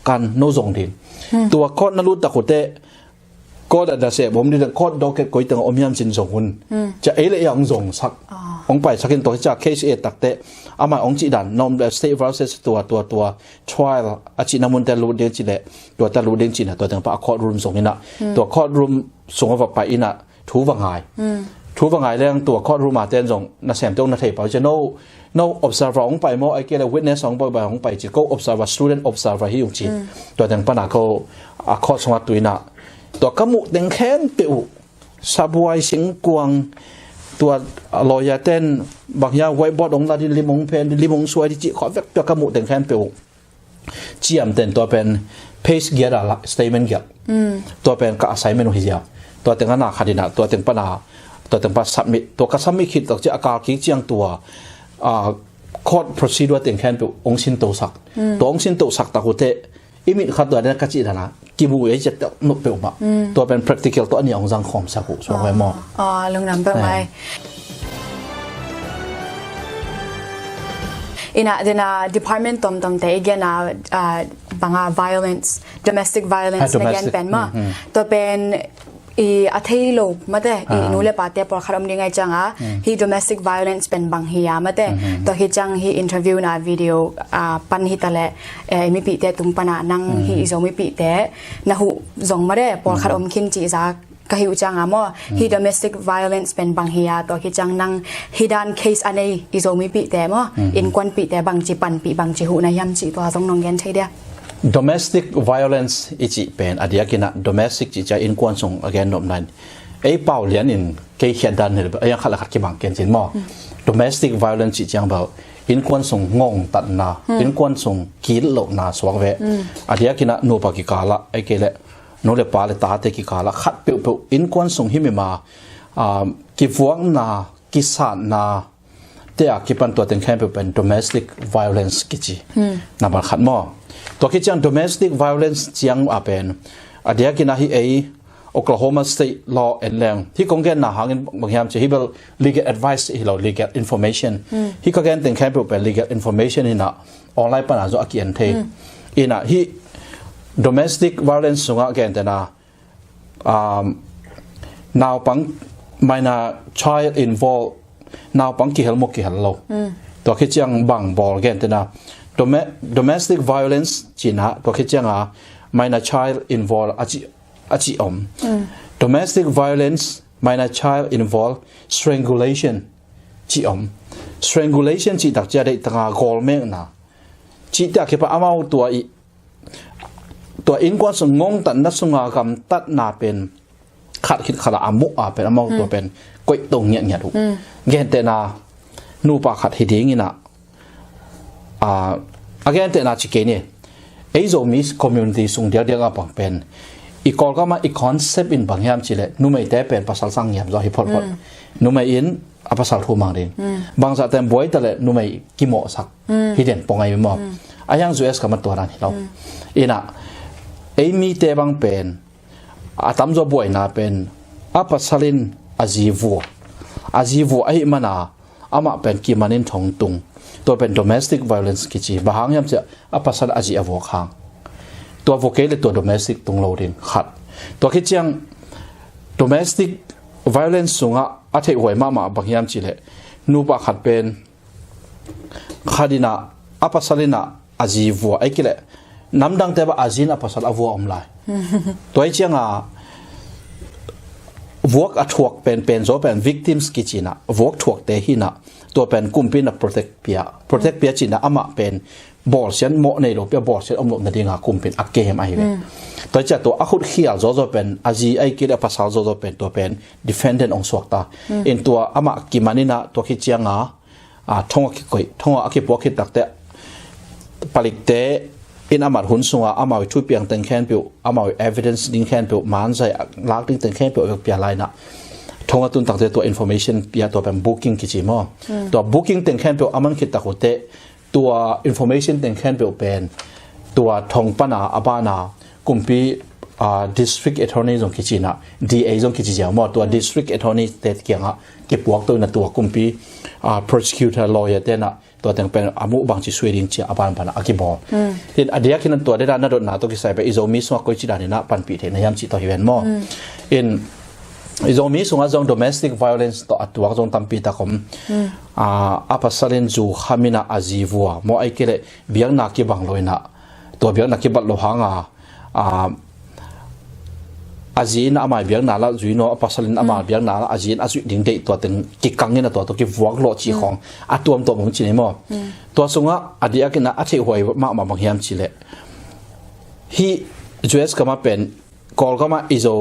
การโนซงดิ้งตัวข้อนั้นรู้ตะกุเตก็แต่เสียผมดีแต่ข้อดอกเก็ตก็ยังอมยามจินส่งหุ่นจะเลยยังส่งสักองไปสักตัวจากเคสตักเตะอามาองจีดันนอมสเตท versus ตัว trial อาจินามุนแต่รู้เดียงจีเละตัวแต่รู้เดียงจีน่ะตัวแต่งปะข้อรุมส่งนี่นะตัวข้อรุมส่งออกไปอินะทูวังไงเรื่องตัวข้อรุมมาเต้นส่งน่าแสมตรงน่าเทปเอาจะ no observer องไปโมไอเกล witness องไปองไปจีก็ observer student observer ที่อยู่จีตัวแต่งปะน่ะเขาข้อสมัติตัวน่ะตัวกมุดึงแขนเปียวสบายสิงกวงตัวลอยเต้นบางอย่างไว้บอดองลาดิลิมงเพนลิมงสวยที่จีขอแบบตัวกมุดึงแขนเปียวจีมเต้นตัวเป็น page gear ละ statement gear ตัวเป็นก็ assignment หิจตัวเต็งหน้าขัดนะตัวเต็งปนาตัวเต็งปัส submit ตัวก็ submit คิดตัวจะอาการคิดเจียงตัวcode procedure เต็งแขนเปียวองชินโตสักตัวองชินโตสักตะกุเตอิมิขัดตัวนั้นก็จีนะกิบูเอจะนุบเปล่าตัวเป็น practical ตัวนี้ของสังคมสักส่วนไว้หมอลงน้ำเปล่าไหมอินะเดน่า department ตอมแต่อีกนะบาง violence domestic violence ในการเป็นมาตัวเป็นอาทิตย์โลมาแต่นู่นเลยปาเตะพอขารมยังไงจังฮี domestic violence เป็นบางฮียามาแต่ตัวฮีจังฮี interview นะวิดีโอปันฮีตะเละมีปีเตะตุงปนานังฮีอีโซมีปีเตะนะหูจงมาได้พอขารมคินจีจากก็ฮีจังมอฮี domestic violence เป็นบางฮียาตัวฮีจังนังฮีดัน case อันนี้อีโซมีปีเตะมออินควันปีเตะบางจีปันปีบางจีหูนายำจีตัวจงนองยันใช่เดียdomestic violence อีจีเป็นอดีตกินะ domestic จีจะอินควนส่ง again นมนั้นไอ้เป่าเลี้ยนอินเกี่ยดันเนี่ยไอ้ยังขัดขัดกี่บางเกณฑ์จินมอ domestic violence จีจังเบาอินควนส่งงงตัดนาอินควนส่งกีดหลบนาสว่างเวอดีตกินะนูปากิกาละไอ้เกล้นูเลปาเลตาเตกิกาละขัดเปียวอินควนส่งหิมมากิฟวงนากิสานนาเตะกิปันตัวเต็งแค่เป็น domestic violence กิจีนับขัดมอตัวคิดจัง domestic violence จังอาเป็นอดีตกินอะไรOklahoma State Law and Land ที่คงแก่หนาหางบางอย่างจะให้เป็น legal advice ให้เรา legal information ที่ก็แก่แต่งแค่เป็น legal information นี่นะออนไลน์ปัญหาจะอาเกียนเทอีน่ะที่ domestic violence ส่งอาเกียนแต่น่ะนาวปังไม่น่า child involved นาวปังกี่เหลมกี่เหลโลตัวคิดจังบังบอลแก่นแต่น่ะdomestic violence จีน่ะตัวคิดจังminor child involved อาจิอม domestic violence minor child involved strangulation จีอม strangulation จีตักจะได้ตั้งกอลเมงนะจีตักแค่ปะอามาตัวอินกวนสงงตัดนัดสงากรรมตัดนาเป็นขัดคิดขละอามุเป็นอามาตัวเป็นก๋วยตงเงี้ยถูกเงี้ยแต่นานูปากขัดหิดิ้งนี่นะagain แต่นาจิเกเนี่ยไอ้โซมิส community ส่งเดียวกับบางเป็นอีกก็มาอีก concept อินบางอย่างจีเลยนู่นไม่แต่เป็นภาษาสังเกตเราฮิปฮอปนู่นไม่อิน apa sal thu mang ding bangsa tem boy tale numai kimo sak hidden pongai mo ayang US ka matwa ran hilaw ina emi te bang pen atam zo boy na pen apa salin azivu ai mana ama pen ki manin thong tung to pen domestic violence ki chi bahang yam cha apa sal aji avo khang to vocale to domestic tung lo rin khat to ki chiang domestic violence sunga athei hoi ma bangyam chile nu pa khat pen khadina apa salina ajivu aikile namdang te ba azin apa sal avo omlai toy chianga work athuak pen zo pen victims kichina work thuak te hina to pen kumpina protect pia china ama pen bol sian mo nei lo pia bol sian omlo na dinga kumpin akem ai ve toy cha to akhut khial zo pen aji ai kile pasal zo pen to pen defendant ong swakta in to ama kimanina to khi chianga thonga ki koi thonga aki pocket takte palikte in amar hun sunga amawi thu piang teng khen pu amawi evidence ding khen pu man sai lak ding teng khen pu pia laina thonga tun takte to information pia to pen booking ki chi mo to booking teng khen pu aman khit takote to information teng khen pu pen to thong pana abana kumpi district attorney jong ki china DA jong ki chi mo to district attorney state kyanga ke puak to na to kumpi prosecutor lawyer te naตัวแต่งเป็นอามุบางจิสวยดินเชียอาบานพันอากิบอที่อดีตที่นั่นตัวได้ด้านนั้นโดนหนาตัวกิใส่ไปอิโซมิสวกกุจิดานินะปันปีเทนยามจิตต่อหิเวนมออินอิโซมิสวงจง domestic violence ต่อตัวจงตั้มปีตะคมอาภัสลินจูขามินะอาจีวัวมอไอเกลเบียงนักกิบังลอยนะตัวเบียงนักกิบัดโลหะazin ama biang nala juino apasalin ama biang nala azin azu ding dei to ten ki kangin na to ki vuak lo chi khong atuam to mong chi ne mo to sunga adia kina athei hoi ma bang hiam chi le hi US kama pen kol kama izo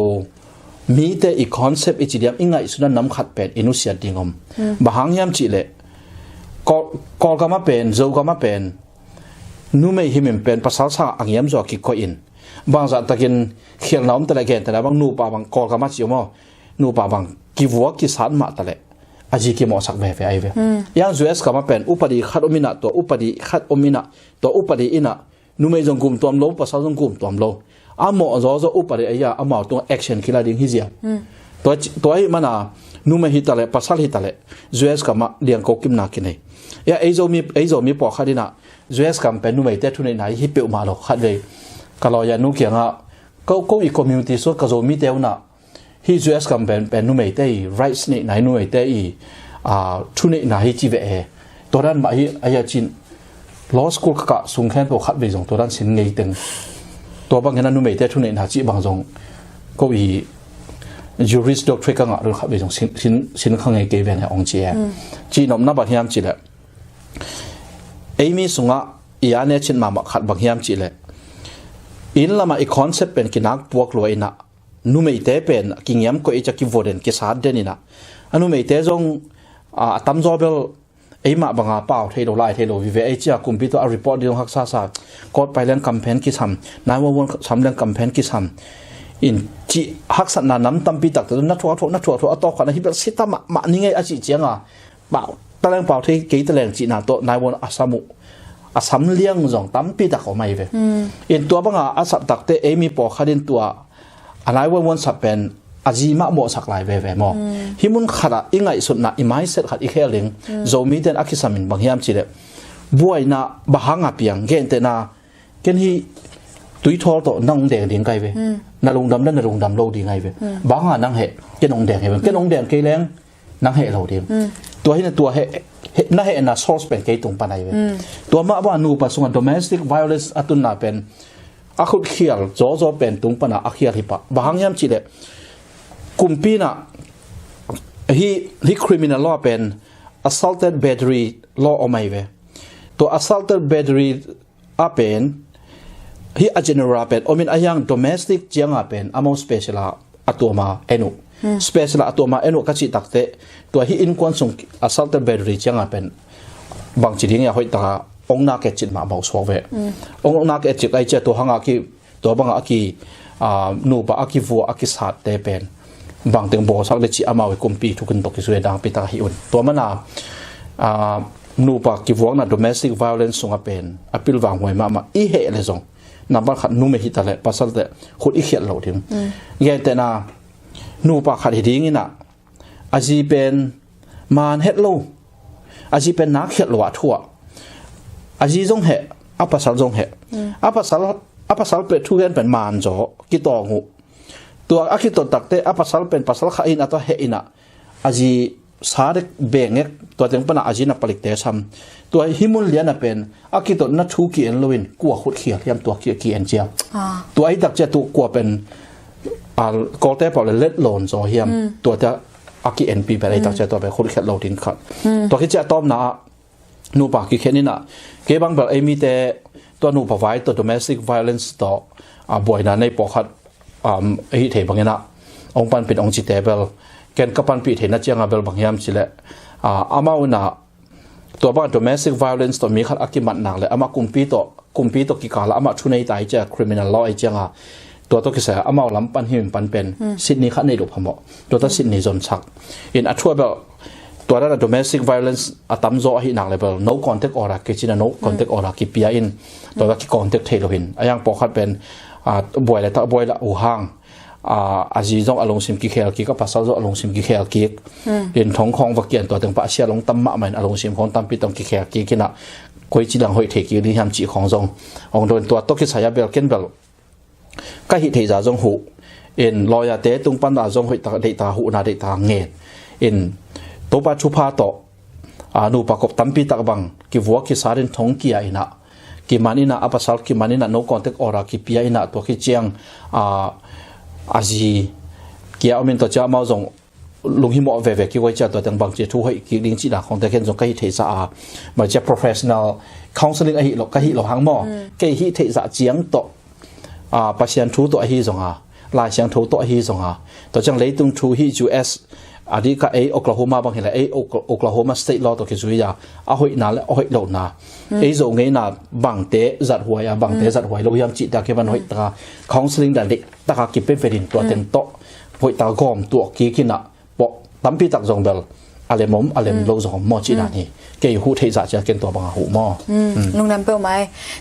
mi te I concept I chidiam ingai suna nam khat pen inusia dingom bahang hiam chi le kol kama pen zo kama pen nu mei himem pen pasal sa angiam zo ki ko in bang za takin khial naum tala gen tala bang nu pa bang kol kama chi mo nu pa bang ki vuak ki san ma tale aji ki mo sak ve ve ai ve yang US kama pen upadi khat omina to upadi khat omina to upadi ina nu mei jong gum tom lo pasal jong gum tom lo amo zo zo upadi aya amao to action kila ding hizia to ai mana nu mei hitale pasal hitale US kama liang ko kim na kinai ya eizo mi po khadina US kam pen nu mei te thunai nai hi pe ma lo khat ve kalau ya nu kianga ko I community so ka zo mi teuna hi US kam pen nu mei te rights ni nai nu mei te thunai na hi chi ve toran ma hi aya chin law school ka sung khen po khat ve jong toran sin ngei teng to bang hena nu mei te thunai na chi bang jong ko I juris doctorate ka nga ru khat ve jong sin khang ngei ke ben ong chi chi nom na ba hiam chi le Amy sunga ia ne chin ma khat bang hiam chi le in lama I concept pen kinak puak loina nu mei te pen kingyam ko icha ki voden ki sad denina anu mei te jong atam jobel eima banga pau thelo lai thelo vive echa kumpi to a report ding hak sa court pailen campaign ki sam nawon samlen campaign ki sam in chi hak sa na nam tampi tak to na thwa ato khana hi bel sita ma ningai a chi chianga pau taleng pau the ke taleng chi na to nawon asamu asam liang jong tampi ta ko mai ve in tua banga asap takte emi po khadin tua anai won sapen ajima mo saklai ve mo himun khara ingai sutna imai set khat I kheling zomi ten akisamin banghiam chile buaina bahanga piang gen te na ken hi tui thor to nang deng ding kai ve na lungdam lo di ngai ve banga nang he ken ong deng ke leng nang he lo dim tua hi na tua he na he na source pen ke tung panai ve tua ma ba nu pa sunga domestic violence atun na pen akhut khial zo pen tung pana akhial hipa bahangyam chile kumpina hi criminal law pen assaulted battery law omai ve to assaulted battery apen hi a general pen omin ayang domestic chianga pen amo special atoma enu special atoma enu kachi takte to hi in kon sung assaulted battery chianga pen bang chiding ya hoi ta ongna ke chit ma bau so ve ongna ke chit ai che to hanga ki to banga ki nu ba aki vu aki sat te pen บางเตียงโบสักเล็กอามาไว้กุมปีทุกคนตกที่สุดดังปีตาหิอุนตัวมันนูปากกิวงน่ะ domestic violence ส่งเป็นอภิลวางหวยมาอีเหเลยส่งนับว่าขัดนูไม่หิตอะไรภาษาแต่ขุดอีเขียนเหล่าถึงแย่แต่น่ะนูปากขัดหิดิ้งนี่น่ะอาจีเป็นมานเฮ็ดโลอาจีเป็นนักเฮ็ดหลวดทั่วอาจีจงเหอัปสัลจงเหอัปสัลเป็นทุเรียนเป็นมานจ่อกิตองหูตัวอาคิดตักเตอัปสัลเป็นภาษาข้าอินอัตเหอินะอาจีสาเด็กเบ่งเงตัวเต็งปนักอาจีนับผลิตเตชัมตัวฮิมุนเลียนเป็นอาคิดตัวนัทชูกีเอ็นลูวินกัวขุดเขียดเทียมตัวกีเอ็นเจียตัวไอ้ตักเจตัวกัวเป็นกอลเตปอลเล็ดโลนจ่อเฮียมตัวจะอากีเอ็นปีเป็นไอ้ตักเจตัวเป็นขุดเขียดโลดินขัดตัวคิดจะต้อมนะนูปากกิเขียนนี่นะเก็บบังแบบไอ้มีแต่ตัวนูปากไว้ตัว domestic violence ต่อบ่อยนะในปอขัดไอ้เทบางอย่างนะองค์ปันเป็นองค์จิตเตเบลแกนกับปันปีเทนนัดเจียงเบลบางอย่างสิแหละอามาอุณาตัวบ้าน domestic violence ตัวมีขัดอากิมันหนักเลยอามากุมปีตัวกิกาละอามาชุนในตายจะ criminal law ไอ้เจียงตัวกิเสอามาลำปันหิมปันเป็นสิทธิ์นี้ขัดในดุพมะตัวตัดสิทธิ์นี้จนชักอินอัช่วยเบลตัวนั้น domestic violence ตั้มโจหิหนักเลยเบล no contact อรักกิจนะ no contact อรักกิปียอินตัวกิ contact เทโลหินอย่างปอขัดเป็นบ่อยเลยถ้าบ่อยละอู่ห้างอาจีจงอารมณ์สิมกิเคลกิก็ภาษาจงอารมณ์สิมกิเคลกิเรียนท้องของวักเกียนตัวถึงปะเชียลงตั้มมะมันอารมณ์สิมของตั้มปีต้องกิเคลกิกินะคุยจีดังหอยเทกินี่ทำจีของจงองโดนตัวตกิสายาเบลเกนเบลก็หิเทจาจงหูเอ็นลอยาเตตุงปันอาจงหอยตาเดตาหูนาเดตาเงินเอ็นตัวปัจจุพาโตนูปะกบตั้มปีตะบังกิวัวกิสารินท้องเกียอินะกิมันอินะอัปสัลกิมันอินะโนคอนเทคออรากิปียอินะตัวกิเจียงอาจีเกี่ยวมินตัวเจ้ามาจงลุงหิมอเวเวกิไว้เจ้าตัวต่างบางเจ้าทุกให้กิลิงจีน่าของแต่เห็นจงก็ฮิเทศะมาเจ้า professional counseling ไอฮิโลก็ฮิโลหังหม้อก็ฮิเทศะเจียงโตปัจจัยทุตัวฮิจงลายเสียงทุตัวฮิจงตัวจังเลยตุงทุฮิ USอดีตก็โอคลาโฮมาบางเห็นเลยโอคลาโฮมาสเตทลอตัวคิดสุริยาเอาหอยนาและเอาหอยโลนาจงเงินน่ะบางเตะจัดหวยบางเตะจัดหวยเราพยายามจิตตาเก็บมันหอยตาคอนซัลทิงดันเด็กตากิบเป็นเฟรินตัวเต็มโตหอยตากอมตัวกี้กินน่ะปะตั้มปีตักจงเบลอะไรมอะไรโลจงมอจีนานี่เกี่ยวหูเทศจะเกินตัวบางหูมอลุงนำเปิลไหม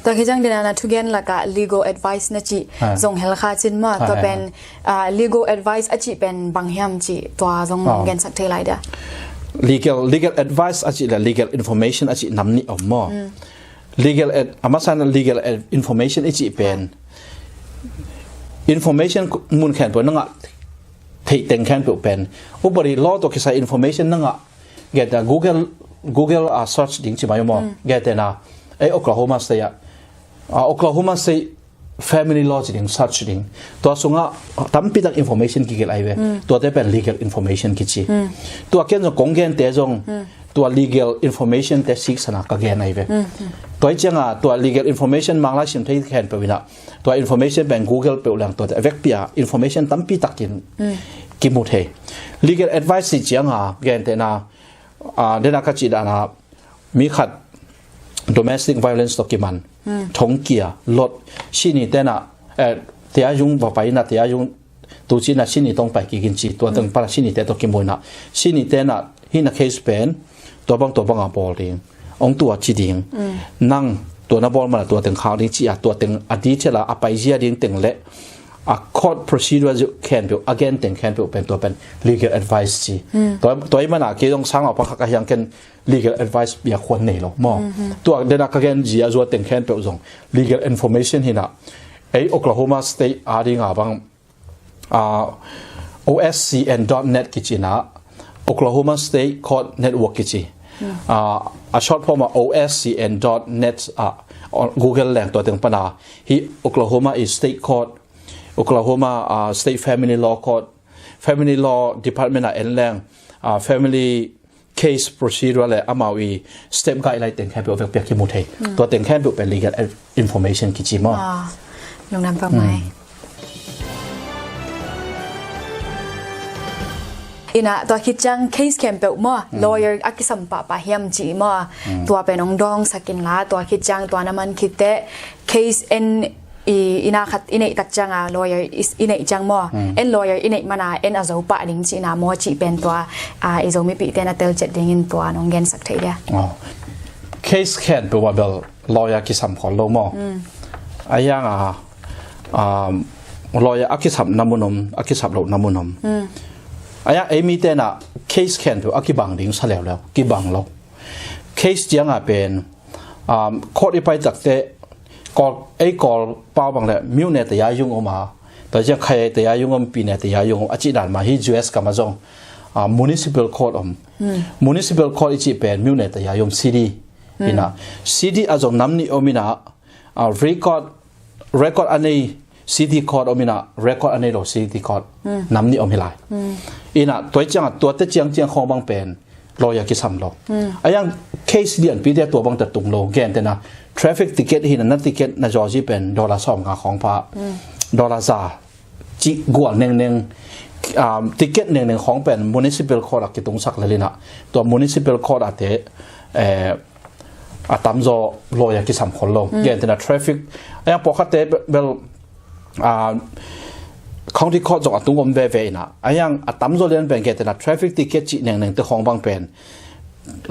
ตัวคิดจังเดนาทุกอย่างละกะ legal advice นะจีจงเฮลคาจินมาตัวเป็นlegal advice อจีเป็นบางอย่างจีตัวจงเงินสักเท่าไรเด้อ legal advice อจีและ legal information อจีนำนี่ออกมอ legal อามาสัน legal information อจีเป็น information มูลแขนตัวนั่งที่เต็งแค่เปลี่ยนเป็นอุปริล้อตัวคิดใส่ information นั่งเกิดแต่ Google search ดิ้งใช่ไหมยมอเกิดแต่น่ะOklahoma State Oklahoma State family law ดิ้ง search ดิ้งตัวส่งตั้มปีตั้ง information กี่เกี่ยวอะไรตัวจะเป็น legal information กี่จีตัวเกี่ยวกับกงเงินเตะจงตัว legal information เตะซิกสนะก็เกี่ยวอะไรตัวเจ้าตัว legal information มังลายสิมที่แคนเปวินะตัว information เป็น Google เปล่าหลังตัวแต่เวกปีinformation ตั้มปีตักกินหมดเลย legal advice สิเจ้าเกี่ยวแต่น่ะเดนักจิตานะมีขัด domestic violence ตกิมันท้องเกียลดชินีแต่น่ะเทียยุงว่าไปน่ะเทียยุงตัวชิน่ะชินีต้องไปกินจีตัวตั้งปาชินีแต่ตกิมวยน่ะชินีแต่น่ะฮินักเคสเป็นตัวบางอ่ะบอลเององตัวจีดิงนั่งตัวนับบอลมาตัวตั้งข่าวดิ้งจีตัวตั้งอดีตเชล่ะอภัยเจียดิ้งตั้งเละcourt procedure แคนเปล่า again แต่งแคนเปล่าเป็นตัวเป็น legal advice จีตัวมันอ่ะกี่ต้องสร้างออกมาก็ยังเป็น legal advice เบียควรเนี่ยหรอมอตัวเดนักแกนจีอาจจะแต่งแคนเปล่าส่ง legal information ที่น่ะOklahoma State อะไรงี้บางoscn.net กิจนะ Oklahoma State Court Network กิจshort form oscn.net Google แหล่งตัวเต็งปนาที่ Oklahoma is State Court Oklahoma State Family Law Court Family Law Department แหล่งFamily Case Procedure เลยอามาวี Step Guide อะไรแต่งแค่เป็นเปียกขี้มุดให้ตัวแต่งแค่เป็น Legal Information กิจมั้งลงน้ำเปล่าไหมอินะตัวคิดจัง case แคมเปลมั่ว lawyer อักษรปะเฮียมจีมั่วตัวเป็นองดองสกินลาตัวคิดจังตัวน้ำมันคิดแต่ case ina khat ine tak changa lawyer is ine chang mo en lawyer ine mana en azo pa ding chi na mo chi pen to izomi pi ten atel chet ding in to anong gen sak thai dia case can be wa bel lawyer ki sam khol lo mo ayang lawyer akisap namunom akisap lo namunom aya emi te na case can to akibang ding saleo lo ki bang lo case jiang a pen court ipai takte call pa bang le mu ne te ya yung oma to ja khai te ya yung om pi ne te ya yung achi dan ma hi US ka ma jong municipal court municipal court ichi pen mu ne te ya yung city ina city azong namni omina record anei city court omina record anei lo city court namni omilai ina toy chang to te chiang khong bang pen lawyer ki sam lo ayang case lian pi de to bang ta tung lo gen te na traffic ticket hin na ticket na joji pen dollar som nga khong pha dollar za chi gwal neng ticket neng khong pen municipal court ki tung sak lalina to municipal court ate atam zo lawyer ki sam khol lo gen te na traffic ayang pokhate bel county court zo atung om ve na ayang atam zo len ben get na traffic ticket chi neng te khong bang pen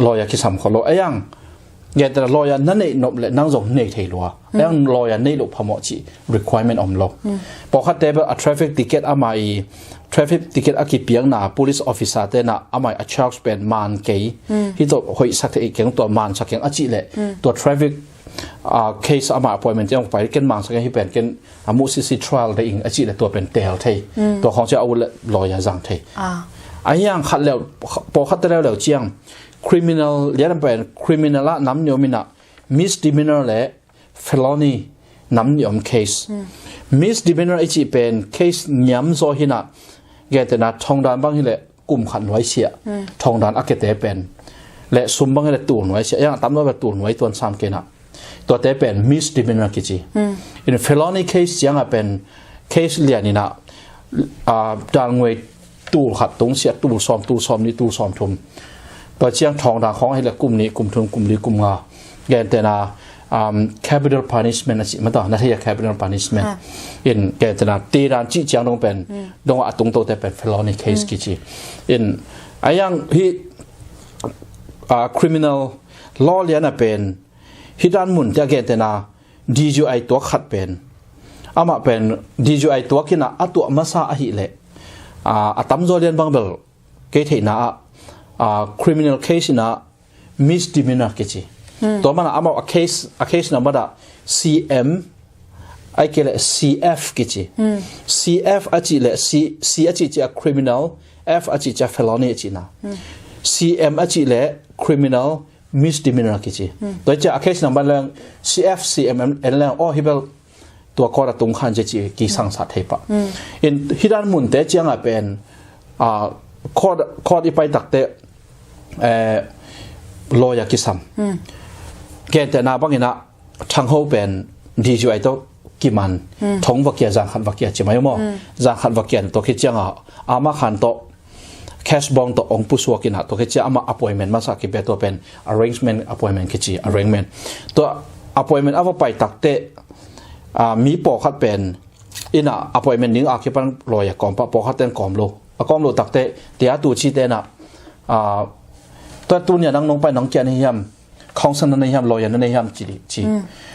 lawyer ki sam kholo ayang get na lawyer na nei nop le nang zo nei thei lo ayang lawyer nei lo phamo chi requirement om lo pokhate be a traffic ticket amai traffic ticket aki piang na police officer te na amai a charge pen man ke hi to hoi sak te keng to man sak keng achi le to traffic case ama appointment yang pai ken mang sak hi pen ken amu cc trial de ing achi le to pen tel thei to khong cha au lawyer jang thei ayang khat le po khat le le chiang criminal lian pen criminal nam nyomina misdemeanor le felony nam nyom case misdemeanor ichi pen case nyam zo hina get na thong dan bang hi le kum khan noi sia thong dan akete pen le sum bang le tu noi sia yang tam no ba tu noi ton sam ke na to te pen misdemeanor ki chi in felony case yang a pen case lianina dang ngoi tu khat tung sia tu som ni tu som thum to chiang thong da khong hi le kum ni kum thum kum li kum nga gen te na capital punishment achi ma ta na thia capital punishment in ge te na ti ran chi chiang dong pen dong atung to te pen felony case ki chi in ayang hi criminal law lian a pen hidan mun ta ge te na DUI to khat pen ama pen DUI to kina atu masa a hi le atam zo lian bang bel ke thei na criminal case na misdemeanor ke chi to mana ama a case number da CM ai ke le CF ke chi CF achi le C achi cha criminal F achi cha felony achi na CM achi le criminal misdemeanor ki chi to cha case number lang CF CM en lang o hibel to ko ra tung khan je chi ki sang sa thei pa in hidan mun te chiang a pen court ipai takte lawyer ki sam gen te na bangina thang ho pen DUI to ki man thong wakia jang khan wakia chi mai mo jang khan wakia to ki changa ama khan to cash bong to ong pu suak ina to ke cha ama appointment ma sa ki be to pen arrangement appointment ki chi arrangement to appointment ava pai takte mi po khat pen ina appointment ning a ki pan lawyer kom pa po khat ten kom lo takte tia tu chi te na to tu nya nang nong pai nang chen hi yam khong san na yam lawyer na yam chi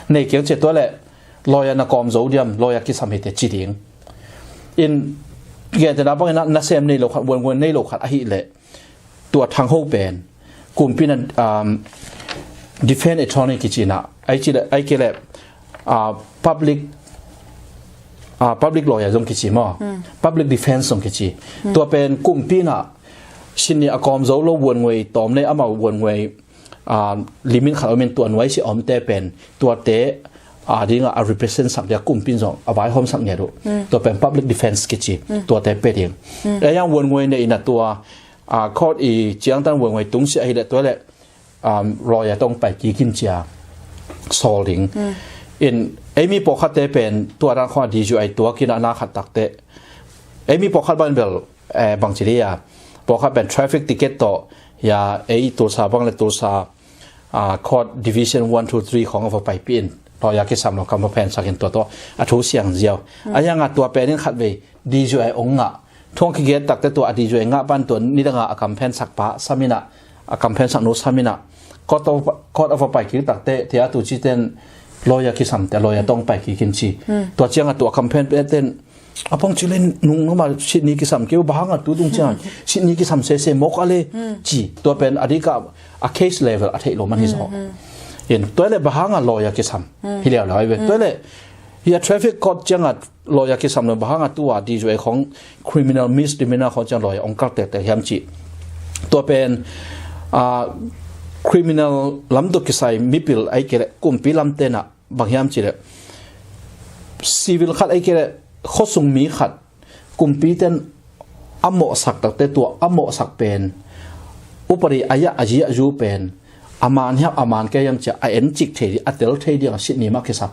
nei kyang che to le lawyer na kom zo diam lawyer ki sam he te chi ding in ge te na bang na sem nei lo khat won nei lo khat a hi leตัวทางโฮเปนกลุ่มพี่นั้นdefense attorney กิจนะไอ้เกลpublic lawyer ตรงกิจมั้ง public defense ตรงกิจตัวเป็นกลุ่มพี่น่ะชินีอากรมโจโลวนไว้ตอมในอามาวนไว้ลิมิตขัดเอาเป็นตัวไว้สิอมเตเป็นตัวเตดีงา represent สักเดียกลุ่มพี่ส่งเอาไว้ห้องสักเนี่ยดูตัวเป็น public defense กิจตัวเตเป็นเองแล้วยังวนไว้ในอินาตัวข้ออีเจียงตั้งวนไว้ตรงเสียให้เด็ดตัวแหละรออย่าต้องไปกี่กินเจียโซลิงอินไอ้มีปกขัดเตเป็นตัวร่างข้อดีอยู่ไอ้ตัวกินอาณาขัดตักเตไอ้มีปกขัดบ้านเบลบางทีเรียปกขัดเป็น traffic ticket ต่อยาไอ้ตัวซาบางและตัวซาข้อ division 1 2 3ของเอาไปเปลี่ยน รอยากิสัมเราคำว่าแผนสักเห็นตัวอัฐูเสียงเจียวอันยังตัวเป็นนี่ขัดเวดีจวยองงะท่วงขี้เกียจตักแต่ตัวอดีจวยงะบ้านตัวนี่ต่างหากคำแผนสักปะสามินะคำแผนสักโนสามินะก็ต้องก็เอาไปคิดตักแต่ที่อาตุจิเต้นรอยากิสัมแต่รอยาต้องไปคิดกินชีตัวเจียงตัวคำแผนเป็นเต้นอาพงจิเลนนุ่งมาชิดนี้กิสัมเกี่ยวบ้างตัวตรงจังชิดนี้กิสัมเสมกอะไรจีตัวเป็นอดีกับcase level อัฐิโลมันที่สองเห็นตัวเล็บบ้างรอยากิสัมที่เดียวเลยเว้ยตัวเล็บเฮีย traffic court จังรอยากิสัมเลยบ้างตัวดีจวยของ criminal misdemeanor ของจังรอยองค์การแต่ยามจีตัวเป็นcriminal ลำตุกิสัยมิปิลไอเกลกุมปีลำเตนะบางยามจีเลย civil ขัดไอเกลข้อสุงมีขัดกุมปีเต้นอโมสักตักแต่ตัวอโมสักเป็นอุปริอายะอาจีอาจูเป็นอามานเฮียอามานแกยังจะเอ็นจิกเทดีอัตเตลเทดีกับสิทนี้มากที่สุด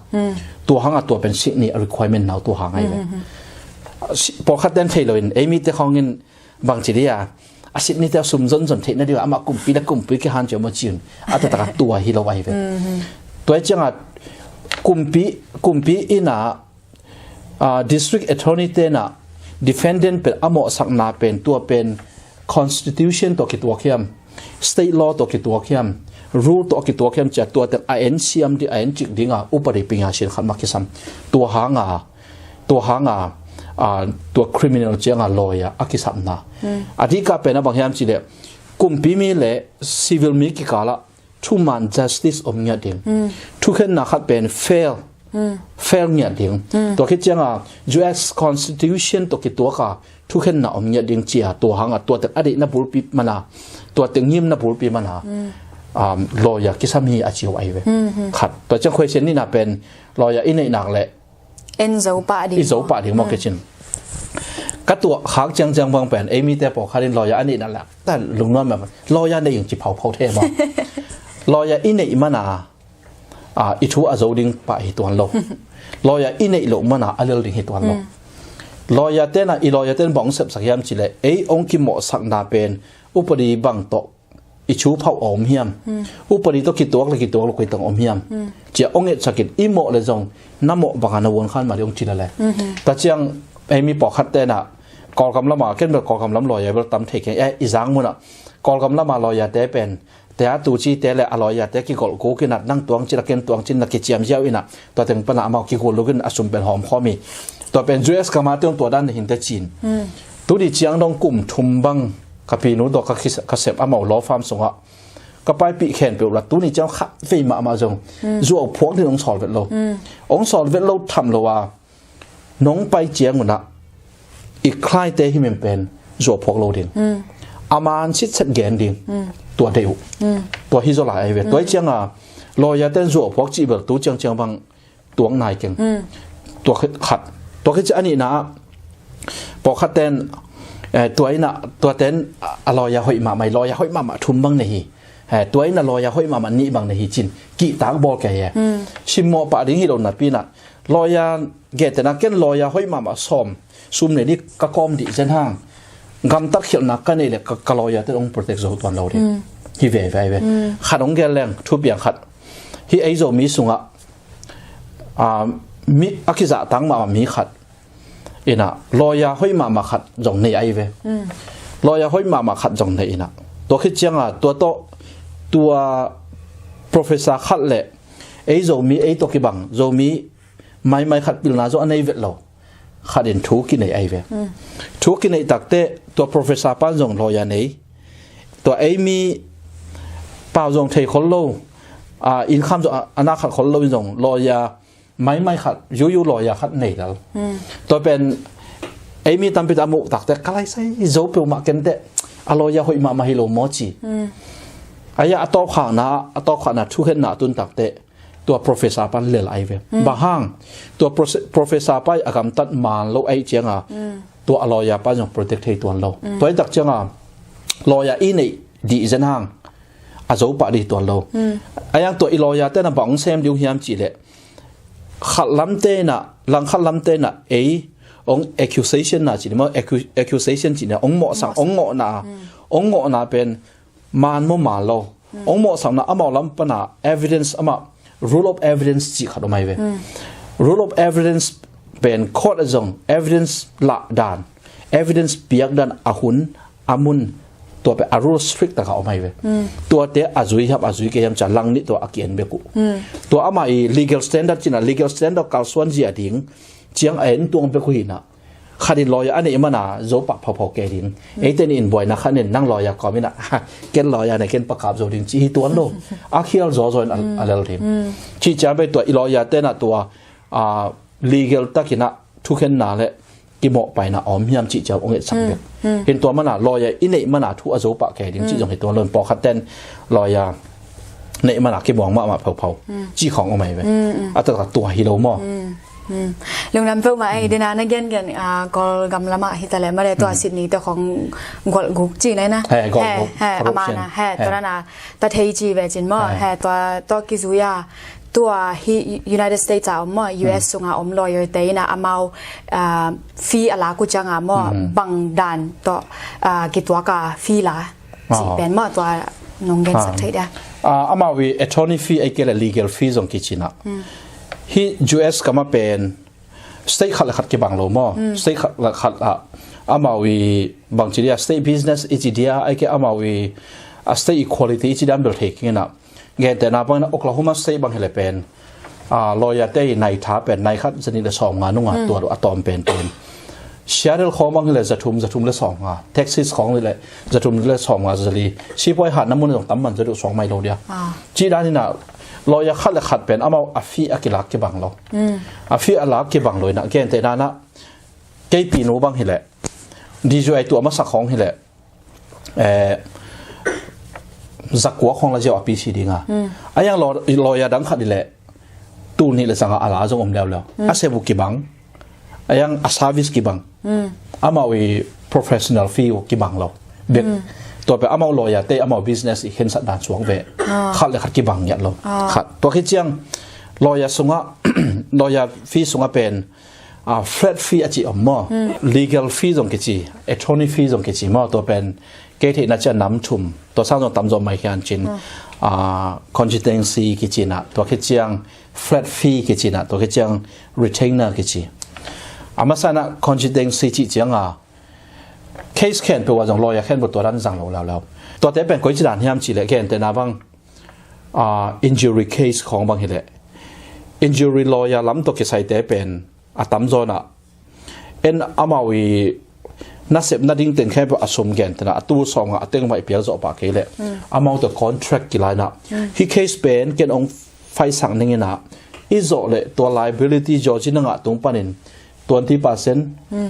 ตัวหางตัวเป็นสิทนี้ requirement เอาตัวหางไงเลยพอคัดเดินเทเลยเอมี่แต่ของเงินบางทีเดียสิทนี้แต่สุ่มจนเทนั่นเดียวอามากุมปีละกุมปีแค่หันจะมาจีนอัตตะตัวฮิโลไว้เลยตัวจังกุมปีอินะdistrict attorney เตนะ defendant เป็นอโมสักนาเป็นตัวเป็น constitution ตัวกี่ตัวเข้ม state law ตัวกี่ตัวเข้ม rule ตัวกี่ตัวเข้มจะตัวแต่ INCM ที่ IN จิกดิ้งอุปริปิงาเช่นขันมาคิดซ้ำตัวหางตัว criminal เจ้า lawyer อากิสัมนะอธิกาเป็นบางอย่างจีเล่กุมปีมีเล่ civil มีกี่กาละ two man justice อมเงียดิ้งทุกคนนักขัดเป็น fail เงียดิ้งตัวคิดจังUS constitution ตัวกี่ตัวค่ะทุกคนน่ะอมเงียดิ้งเจียตัวหางตัวแต่อดีตนับบุรุษปีมานาตัวแต่ยิ้มนับบุรุษปีมานาlawyer กิสามีอาชีวไอเวขัดตัวจัง question นี่น่ะเป็น lawyer อินในหนักแหละEnzo pa di mo kitchen ก็ตัวหากจังบางเป็นเอมี่แต่บอกคารินลอยอันนี้นั่นแหละแต่ลุงน้อยแบบลอยในอย่างจีเผาเทมาลอยอินในมันอิทูอาโจดิงไปตัวโลลอยอินในโลมันอัลเลดิงตัวโลลอยเต้นลอยเต้นบังเสพสักยามจิเลองค์กิโมสักนาเป็นอุปดีบังโตอิชูเผาอมเฮียมอุปดีต้องคิดตัวเลยคิดตัวเราคุยต้องอมเฮียมเจ้าองค์สักกิดอิโมเลยจงน้ำโมบังกันวนขันมาเรื่องจิเลเลยแต่เจ้าเอมี่บอกคัดเต้นกอลกำลังมาเช่นแบบกอลกำลังลอยแบบตั้มเทคอีสังมุนกอลกำลังมาลอยแต่เป็นแต่ตูจีแต่ละอร่อยแต่กี่กอลกูกินนัดนั่งตวงจิระเกนตวงจินนักกิจยามเจ้าอินะตัวถึงปัญหามากี่คนลูกินอสุมเป็นหอมข้อมีตัวเป็น US กามาเตียงตัวด้านหินแต่จีนตัวดีเจียงดงกลุ่มทุมบังกับพี่นู้ดอกกับเสพอามาล้อฟาร์มส่งอ่ะก็ไปปีแขนเปล่าตัวนี้เจ้าขับฟีมาจงจู่พวกที่น้องสอนเวทโลองสอนเวทโลทำโลว่าน้องไปเจียงหมดละอีกคล้ายเตะที่มันเป็นจั่วพวกโลดิงอามันชิดเสด็จดิงตัวเดียวตัวฮิโซลาไอเวตัวเจียงลอยเต้นจั่วพวกจีบตัวเจียงบางตัวนายเก่งตัวขัดตัวขึ้นอันนี้นะพอขัดเต้นตัวไอ้น่ะตัวเต้นลอยหอยมาไม่ลอยหอยมาทุ่มบางในตัวไอ้น่ะลอยหอยมานี่บางในจินกี่ตากบอลแกชิมโมปะดิ้งฮิโรนัดปีน่ะลอยเกตนักเก็นลอยหอยมาซ้อมซุ่มในนี้ก็กอมดิเส้นห้างกำตักเขียนนักกันนี่แหละก็ลอยแต่องค์โปรเทคโซตัวเราดิฮิเว่ขัดองแกแรงทุบอย่างขัดฮิไอโซมีสุงมีอักษรตั้งมามีขัดอินะลอยหอยมาขัดจงในไอเว่ลอยหอยมาขัดจงในอินะตัวคิดจังตัว professor ขัดแหละไอโซมีไอตัวกี่บังโซมีไม่ขัดปิลนาโซอันในเวทเราขัดเห็นทุกินในไอเว่ทุกินในตักเตะตัว professor ป้าจงลอยในตัวไอมีป้าจงเทคนโลอินคัมจงอนาคตคนโลจงลอยไม่ขัดยูลอยขัดในแล้วตัวเป็นไอมีตั้มปิดอามุตักเตะใครใส่โจเปิลมาเกันเตะอลอยหอยมาฮิโลมอจีอายะอัตโตขานทุกเห็นหน้าตุนตักเตะตัว professor ปันเลี้ยไอเว่บางห้างตัว professor ไปอากำตัดมาเราไอเจียงตัวลอยปันยัง protect ให้ตัวเราตัวไอตักเจียงลอยอินดีเจนห้างอาโจปะดีตัวเราไอยังตัวลอยแต่น่ะบังเซมดิวฮิมจีเล่ขัดลำเตน่ะหลังขัดลำเตน่ะอง accusation น่ะจีมั้ง accusation จีเนี่ยองหมอสั่งองหมอนาเป็นมานโมมาโลองหมอสั่งน่ะอามาลำปนา evidence อามา rule of evidence จีขัดออกมาเว้ rule of evidence เป็นข้อละจง evidence ละด่าน evidence เปียกด่านอาหุนอามุนตัวเป็น rule strict แต่เขาออกมาเว้ตัวเตะอาจุยครับอาจุยเกี่ยมจะลังนี่ตัวอาเกียนเบกุตัวอามาอี legal standard จีน่ะ legal standard การส่วนจีอดิ่งเจียงเอ็นตัวเบกุหินะขัดลอยอันนี้มันน่ะโจปะพอเกดิ่งไอ้เต้นอินบ่อยนะขัดนั่งลอยก็ไม่น่ะเกณฑ์ลอยในเกณฑ์ประกาศโจดิ่งจีตัวโลอาเคียลโจอะไรทีจีจะไปตัวลอยเต้นน่ะตัวlegal ตะกินะทุกเห็นน่ะแหละกิโมไปนะอมยามจีเจ้าองค์เอกสังเกตเห็นตัวมันน่ะลอยอินนี่มันน่ะทุกอโจปะเกดิ่งจีจงเห็นตัวเริ่มปอขัดเต้นลอยในมันน่ะกิมองมาเผาจีของออกมาไปอัตราตัวฮิโรมอลุงน้ำเพิ่มมาไอ้เดนานักเรียนกันกอลกำละมาฮิตาเลมาเลยตัวสิทธิ์นี้ตัวของกอลกุกจีเลยนะอามานะตัวนั้นนะตัวเทจีเวจินมั่วตัวกิซุยาตัวที่ United States อ่ะมั่ว US ส่งอ่ะลอยเตยนะอามาฟีอะไรกูจังอ่ะมั่วบังดันตัวกิตัวกาฟีละจีเป็นมั่วตัวน้องเรียนสักทีเดียวอามาวี attorney fee ไอ้เกี่ยวกับ legal fee ส่งกิจินะที่ US ก็มาเป็น state ขัดขัดกี่บางโลมอ state ขัดอามาวีบางทีเดีย state business อีจีเดียไอ้แค่อามาวี state equality อีจีเดียเบลเทกิ้งนะเงี้ยแต่นาบางนะโอคลาโฮมา state บางทีเลยเป็นlawyer ได้ในท้าเป็นในขัดสนิทเลยสองงานนุ่งตัวอะตอมเป็นSeattle ของบางทีเลยจะทุ่มเลยสองงาน Texas ของเลยจะทุ่มเลยสองงานจะลีชีพไว้หัดน้ำมันตรงตั้มมันจะดู2 ไมล์โลเดียวจีด้านนี้นะลอยขัดเลยขัดเป็นเอามาอาฟีอากิลักกี่บังเราอาฟีอาลักกี่บังเลยนะแกนแต่นั้นนะเกี่ยปีนูบังเห็นแหละดีจไอตัวมาสักของเห็นแหละสักหัวของเราจะเอาปีสีดิ่งอ่ะไอ้ยังลอยดังขัดนี่แหละตูนี่เลยสังอาลาจงอมแล้วอาเซบุกี่บังไอ้ยังอาซาวิสกี่บังเอามาวิ professional fee กี่บังเราเด็กตัวเป็นอามาลอยเตะอามา business อีกเห็นสัตว์ด่านสวงเวขัดเลยขัดกี่บังยัดเราขัดตัวคิดเจียงลอยสงะลอยฟีสงะเป็นflat fee อาจีอมมอ legal fee ตรงกิจี attorney fee ตรงกิจีมอตัวเป็นเกติน่าจะน้ำชุ่มตัวสร้างตรงตำจอมไม่กันจินcontingency กิจีนะตัวคิดเจียง flat fee กิจีนะตัวคิดเจียง retainer กิจีอามาสานะ contingency จีเจียงcase แค่เป็นว่าจงลอยแค่บทตัวนั้นสั่งเราแล้วตัวแต่เป็นก๋วยจั๊บที่ยามจีเลยแค่แต่นาบางinjury case ของบางทีเลย injury lawyer ล้ำตัวเกษตรแต่เป็นตั้มโซน่ะอามาวีน่าเสพน่าดิ้งเต็งแค่แบบอสมแกนแต่นะตู้สองเต็งไม่เปียกจะออกปากเลยอามาตัว contract กี่ไรนะที่ case เป็นเกณฑ์องไฟสั่งนึงนะอีโซเลยตัว liability จอจินังตรงปนิน20%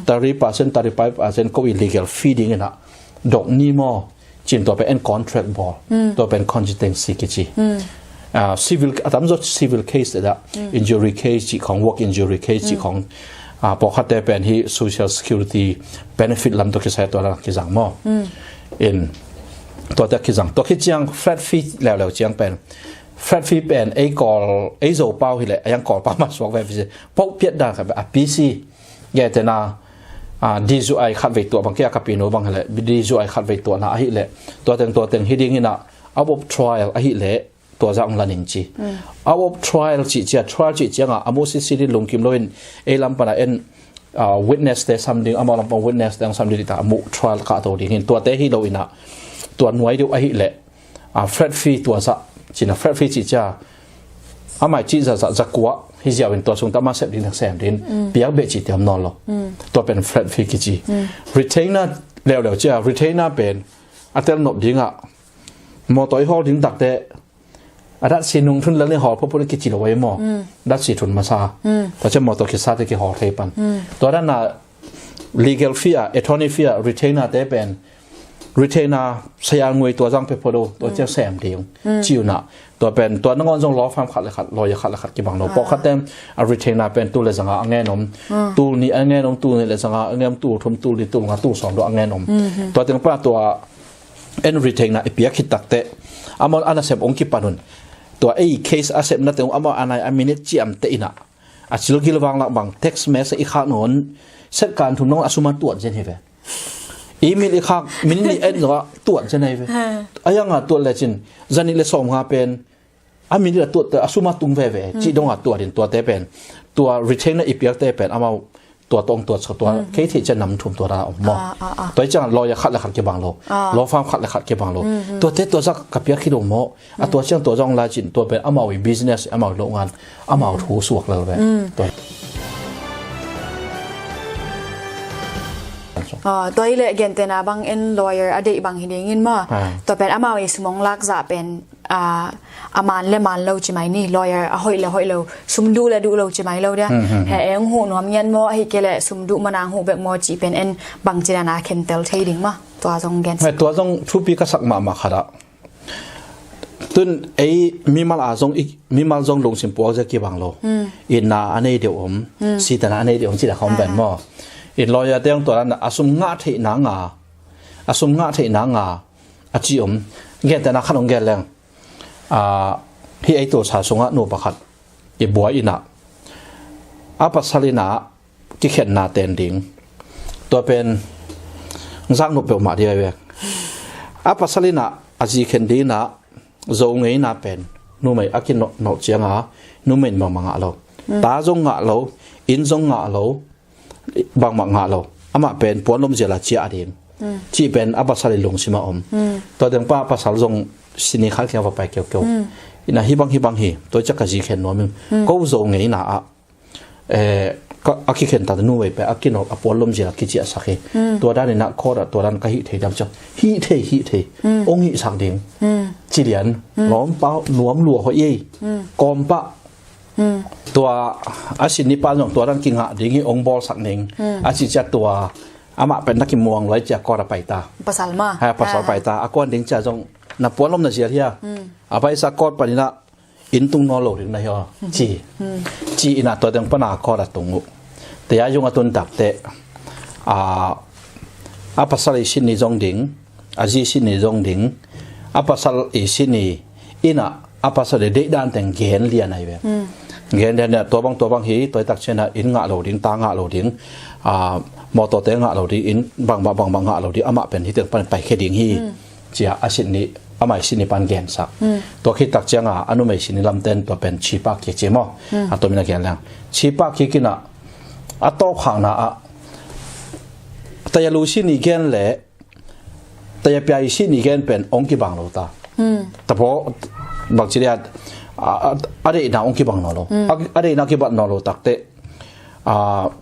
30% 35% ก็ illegal feeding นะดอกนี้มั้งจินตัวเป็น contract ball ตัวเป็น contingency กิจcivil ตั้มโซ civil case แต่ละ injury case จีของ work injury case จีของพอคัดแต่เป็นที่ social security benefit ลำตัวกิจตัวละกิจจังมั้งตัวแต่กิจจังตัวกิจจัง flat fee แล้วเจียงเป็น flat fee เป็นไอ้กอลไอ้โจเป้าที่แหละยังกอลป้ามาสวกแบบนี้พวกเพียรด่าครับPC แย่แต่น่าดีจูไอขัดไว้ตัวบางแก่กับปีโนบางแหละดีจูไอขัดไว้ตัวน่ะไอ้แหละตัวเต็งที่ดิ้งนี่น่ะเอาบบ trial ไอ้แหละตัวจะองลันนิงจีเอาบบ trial จีเจ้า trial จีเจ้าอ่ะอามุสิสิริลงคิมโลอินไอ้ลำปะนะwitness แต่ something อามาลำปะ witness แต่ something ที่ตามุ trial ข้าตัวดิ้งตัวแต่ที่โลอินน่ะตัวหน่วยดูไอ้แหละflat fee ตัวจะจีน่ะ flat fee จีเจ้าอามาจีจะกัวที่จะเป็นตัวส่งตามาเสพดินทั้งแสนดินเปียกเบจิเตียมนอนหรอตัวเป็น flat fee กิจี retainer แล้วเจ้า retainer เป็นอัตเตอร์นบดิ้งอ่ะมอตัวหอดิ้งตักแต่ดัชสีนุ่งทุนแล้วเนี่ยหอพวกกิจิเราไว้หมอดัชสีทุนมาซาแต่เจ้ามอตัวกิจซาที่กี่หอเทปันตัวนั้นน่ะ legal fee attorney fee retainer แต่เป็น retainer สยามงวยตัวจังเปโปโดตัวเจ้าแสมเดียวจิวน่ะตัวเป็นตัวนักงานจงล้อฟาร์มขัดเลยขัดลอยขัดเลยขัดกี่บางเราพอขัดเต็มretainer เป็นตู้เลยสังหารแง่นมตู้นี้แง่นมตู้นี้เลยสังหารแง่นมตู้ทมตู้นี้ตู้งาตู้สองตัวแง่นมตัวเต็มป้าตัวretainer ไอเปียคิดตักเตะอามาอันนั้นเสพองค์กิปานุนตัวไอ้ case อาเสพนั่นแต่อามาอันไหนอันมินิจิมเตอินะอาชิลกิลวังละบัง text message อีกข้างโน้นเสร็จการทุนน้องอาสุมาตรวจเช่นเฮอีเมลอีกข้างมินิเอ็นว่าตรวจเช่นเฮไอ้ยังตรวจเลยจินจันนี่เลยส่งมาเป็น อามีนี่ตัวอาสุมาตุงเวจีดงตัวเด่นตัวเตเป็นตัว retainer อีเปียกเตเป็นเอามาตัวตรงตัวตัวเคที่จะนำถุมตัวเราออกมาตัวจังรอยขัดและขัดเก็บบางโลรอฟาร์มขัดและขัดเก็บบางโลตัวเตตัวสักกับเปียกขี้ดงโมตัวเชื่องตัวจองลาจินตัวเป็นเอามาวิ business เอามาโรงงานเอามาถูสวกเลยตัวตัวอีเล่เกนเตนาบางเอ็น lawyer อดีตบางหินยินมาตัวเป็นอามาวิสมองลักจะเป็นอามันเลมันเราใช่ไหมนี่ lawyer หอยเราสมดูแลดูเราใช่ไหมเราเด้อแห่งหูนวมยันโมให้เกลสมดูมานางหูแบบโมจีเป็นเอ็นบางจินาเคนเตลใช่ดิ่งมาตัวจงเกนตัวจงทุบีก็สักมาขนาดตุนไอมีมาลาจงอีมีมาจงลงสิมปัวจะกี่บางโลอินนาอันนี้เดียวสีตนาอันนี้เดียวจีละคอมเป็นมออินลอยเตียงตัวนั้นอาสมงาเทนางาอาสมงาเทนางาอาจิเกนแต่นักขนมเกนแรงที่ไอตัวชาสงะนูประคัดอีบัวอินะอาปัสสลินาที่เขียนนาเตนดิงตัวเป็นสร้างนูเปลมาดีไปอาปัสสลินาอาจีเขียนดีนะโจงไงนาเป็นนูไม่อากินนกเจียงานูไม่บางมังอาโลตาจงงาโลอินจงงาโลบางมังงาโลอามาเป็นปวนลมเจลาเจียดิงที่เป็นอาปัสสลิลงสิมาตัวเดิมป้าปัสสลิจงสินิขัดเกี่ยวกับไปเกี่ยวอินะฮิบังฮีตัวจักรจีเข็นน้อยมึงก็โจงไงนะก็อากิเข็นตัดนู่นไปอากินออกปวนลมเจลากิจิอาสักตัวด้านนี้นักโคตรตัวด้านก็ฮิเทดำจับฮิเทองฮิสักดิ่งจีเลียนล้อมเป้าหนวมหลัวเขาเย่กอมปะตัวอาชินิปานของตัวด้านกิงหะดิ่งองบอลสักหนึ่งอาชิจัดตัวอามาเป็นนักกิมมวงไว้จากกอระไปตาภาษามาภาษาไปตาอากวนดิ่งจะจงนับปวนลมนาเสียที่อาไปสักกอดปนินะอินตุงนอโลดิ่งนะฮะจีอินะตัวเดิมปนาคอระตุงแต่ยายุงอตุนดับเตอาภาษาอิชินิจงดิ่งอาจีชินิจงดิ่งอาภาษาอิชินีอินะอาภาษาเด็กด้านแต่งเกณฑ์เรียนอะไรแบบเกณฑ์เนี่ยตัวบางฮีตัวตักเช่นอินงะโลดิ่งตางะโลดิ่งมอตัวเตงะโลดิ่งอินบางงะโลดิ่งอามาเป็นที่เติมไปแค่ดิ่งฮีจีอาชินีอามาชินีปันเกณฑ์สักตัวคิดตักเจ้าอนุไม่ชินีลำเต้นตัวเป็นชีปากเกจิมอตัวมีนักเกณฑ์แล้วชีปากเกกินะอัตโตขังนะแต่ยาลูชินีเกณฑ์เละแต่ยาเปียชินีเกณฑ์เป็นองค์กิบังโลตาแต่พอบางทีเนี่ยอะไรน่าองค์กิบังโนโลอะไรน่ากิบังโนโลตักเต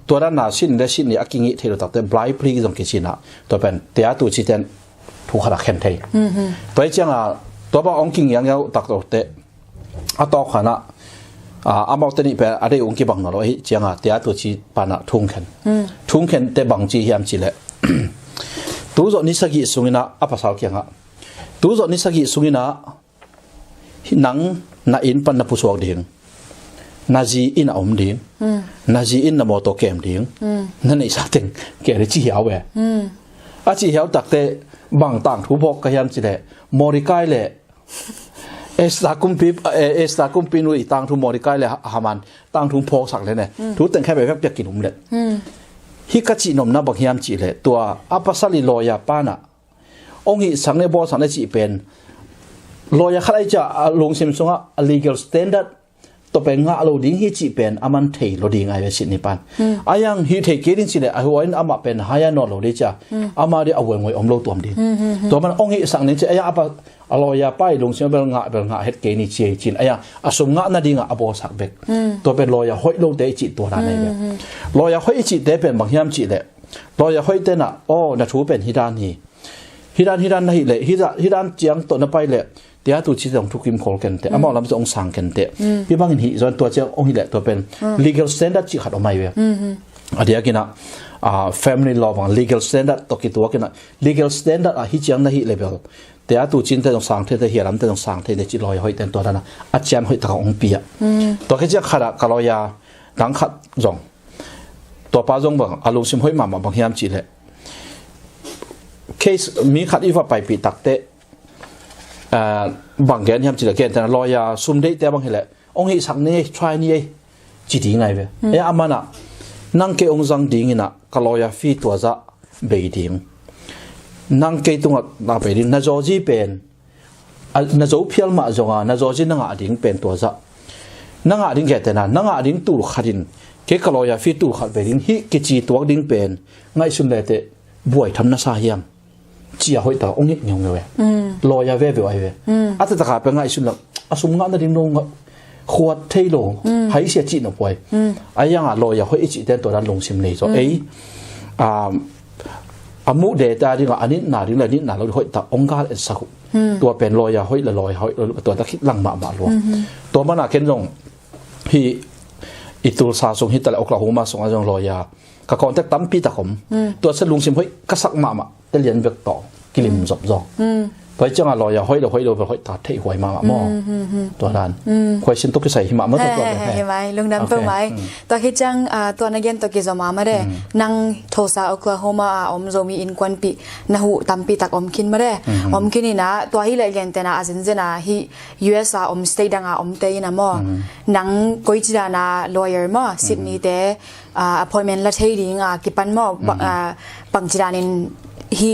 ตัวนั้นน่ะชินและชินนี่อากิงิเทโลตักเตบลายพลีจงกิชินะตัวเป็นเตียตัวชิเตนถูกขลักเข็นเทตัวเจ้าตัวบ้าองค์กิงยังยาวตักตัวเตอัตโตขังนะอามาตนี่เป็นอะไรองค์กิบังโนโลเจ้าเตียตัวชิปานะทุ่งเข็นเตบังจียามจีเละตัวจนิสกิสุงินะอาภาษาเกี่ยงตัวจนิสกิสุงินะนังนาอินปันนับผู้สวกดิ่งนาจีอินอมดิ่งนาจีอินนโมโตเกมดิ่งนั่นไอ้สัตว์เองเกลิจีเหวเวอาจีเหวตักเตบางต่างทุบกขยามจีเล่มอริกายเล่เอสตาคุมปีนุยต่างทุมอริกายเล่ฮามันต่างทุพอกสักเลยเนี่ยทุแต่งแค่แบบจะกินหุ่มเล่ฮิกาจินมนับบางยามจีเล่ตัวอาปัสสลิโลยาปานะองค์หิสังเนบอสังเนจีเป็นลอยขัดไอจะลงซิมซงะ legal standard ตัวเป็นงะโลดิ้งฮิจิเป็นอามันเทโลดิ้งไอเวสินิปันอายังฮิเทกิรินสิเลไอหัวอินอามาเป็นหายานอโลดิจ้าอามาเดียเอาเวงไว้อมโลตัวมดิ้งตัวมันองค์หิสังเนจิอายังอาปะลอยไปลงซิมเป็นงะเฮ็ดเกนิเจจินอายังอาสมงะนาดิ้งอาบอสักเบกตัวเป็นลอยห้อยโลเตจิตัวนั้นเองลอยห้อยจิเตเป็นบางยามจิเลลอยห้อยเตนะโอ้นัทูเป็นฮิดานีฮิดานนะฮิเลฮิดานเจียงตัวนไปเลเดี๋ยวตัวชี้ตรงทุกคิมโคลกันเตะอามาลำจะองสังกันเตะพี่บางหินส่วนตัวเจ้าองหิเลตัวเป็น legal standard จีขัดออกมาเว้ยเดี๋ยวกินfamily law บาง legal standard ตัวกี่ตัวกินlegal standardฮิเจียงนะฮิเลเวลเดี๋ยวตัวจีนเตะตรงสังเตะเฮียลำเตะตรงสังเตะจีลอยห้อยเตะตัวนั้นอาจารย์ห้อยตะองปีตัวขี้เจ้าขัดกะลอยาดังขัดจงตัวป้าจงบางอารมณ์ซิมห้อยมาบางยามจีเลเคสมีขัดอีฟ้าไปปีตักเตะบางแกนยามจีละแกนแต่ลอยาซุ่มได้แต่บางทีแหละองค์หิสังนี่ทรายนี่จีดีไงเว้ยอามานะนั่งเกองจังดีงินะก็ลอยาฟีตัวจะเบยดิ้งนั่งเกตัวน่าเบยดิ้งน่าจอจีเป็น na zo phial ma zonga na zo jin nga ding pen to za na nga ding ge te na nga ding tur kharin ke kaloya fi tur khat berin hi ke chi tuak ding pen ngai sun le te buai tham na sa hiam chia hoi ta ong nyong nge we loya ve ve ai we ata ta kha pe ngai sun la asum nga na ding no khwat thei lo hai sia chi no poi ayang a loya hoi chi ten to dan long sim nei zo ei amu de ta ding ani na ding la ni na lo hoi ta ong gal en saตัวเป็นลอยห้อยละลอยห้อยตัวตะคิดลังมาลัวตัวมันน่ะเข็นจงฮีอิตุลซาสงฮิตละโอคลาโฮมาสงอาจงลอยกะก่อนแต่ตั้มปีตะขมตัวสลุงสิมห้อยกะสักมาแต่เรียนเบกต่อกิลิมจบจองเพราะจังอ่ะลอยห้อยละห้อยโดห้อยตาเทหวยมาหม้อตัวนั้นคอยชินตุกใส่หิมะมาตัวเลยเห็นไหมลุงดำเพิ่งไหมตัวคิดจังตัวนักเรียนตัวกิจมาไม่ได้นั่งโทซาโอคลาโฮมาอมโซมีอินควันปีนะหูตั้มปีตักอมคินไม่ได้อมคินนี่นะตัวฮิเลยเรียนแต่นะอาจจะนะฮิ US อมสเตย์ดังอมเตยนะมั่วนั่งกุยจีดานะ lawyer มั่วซิดนีย์เตappointment ละเทียดิ้งกิปันมั่วบังจีดานินฮิ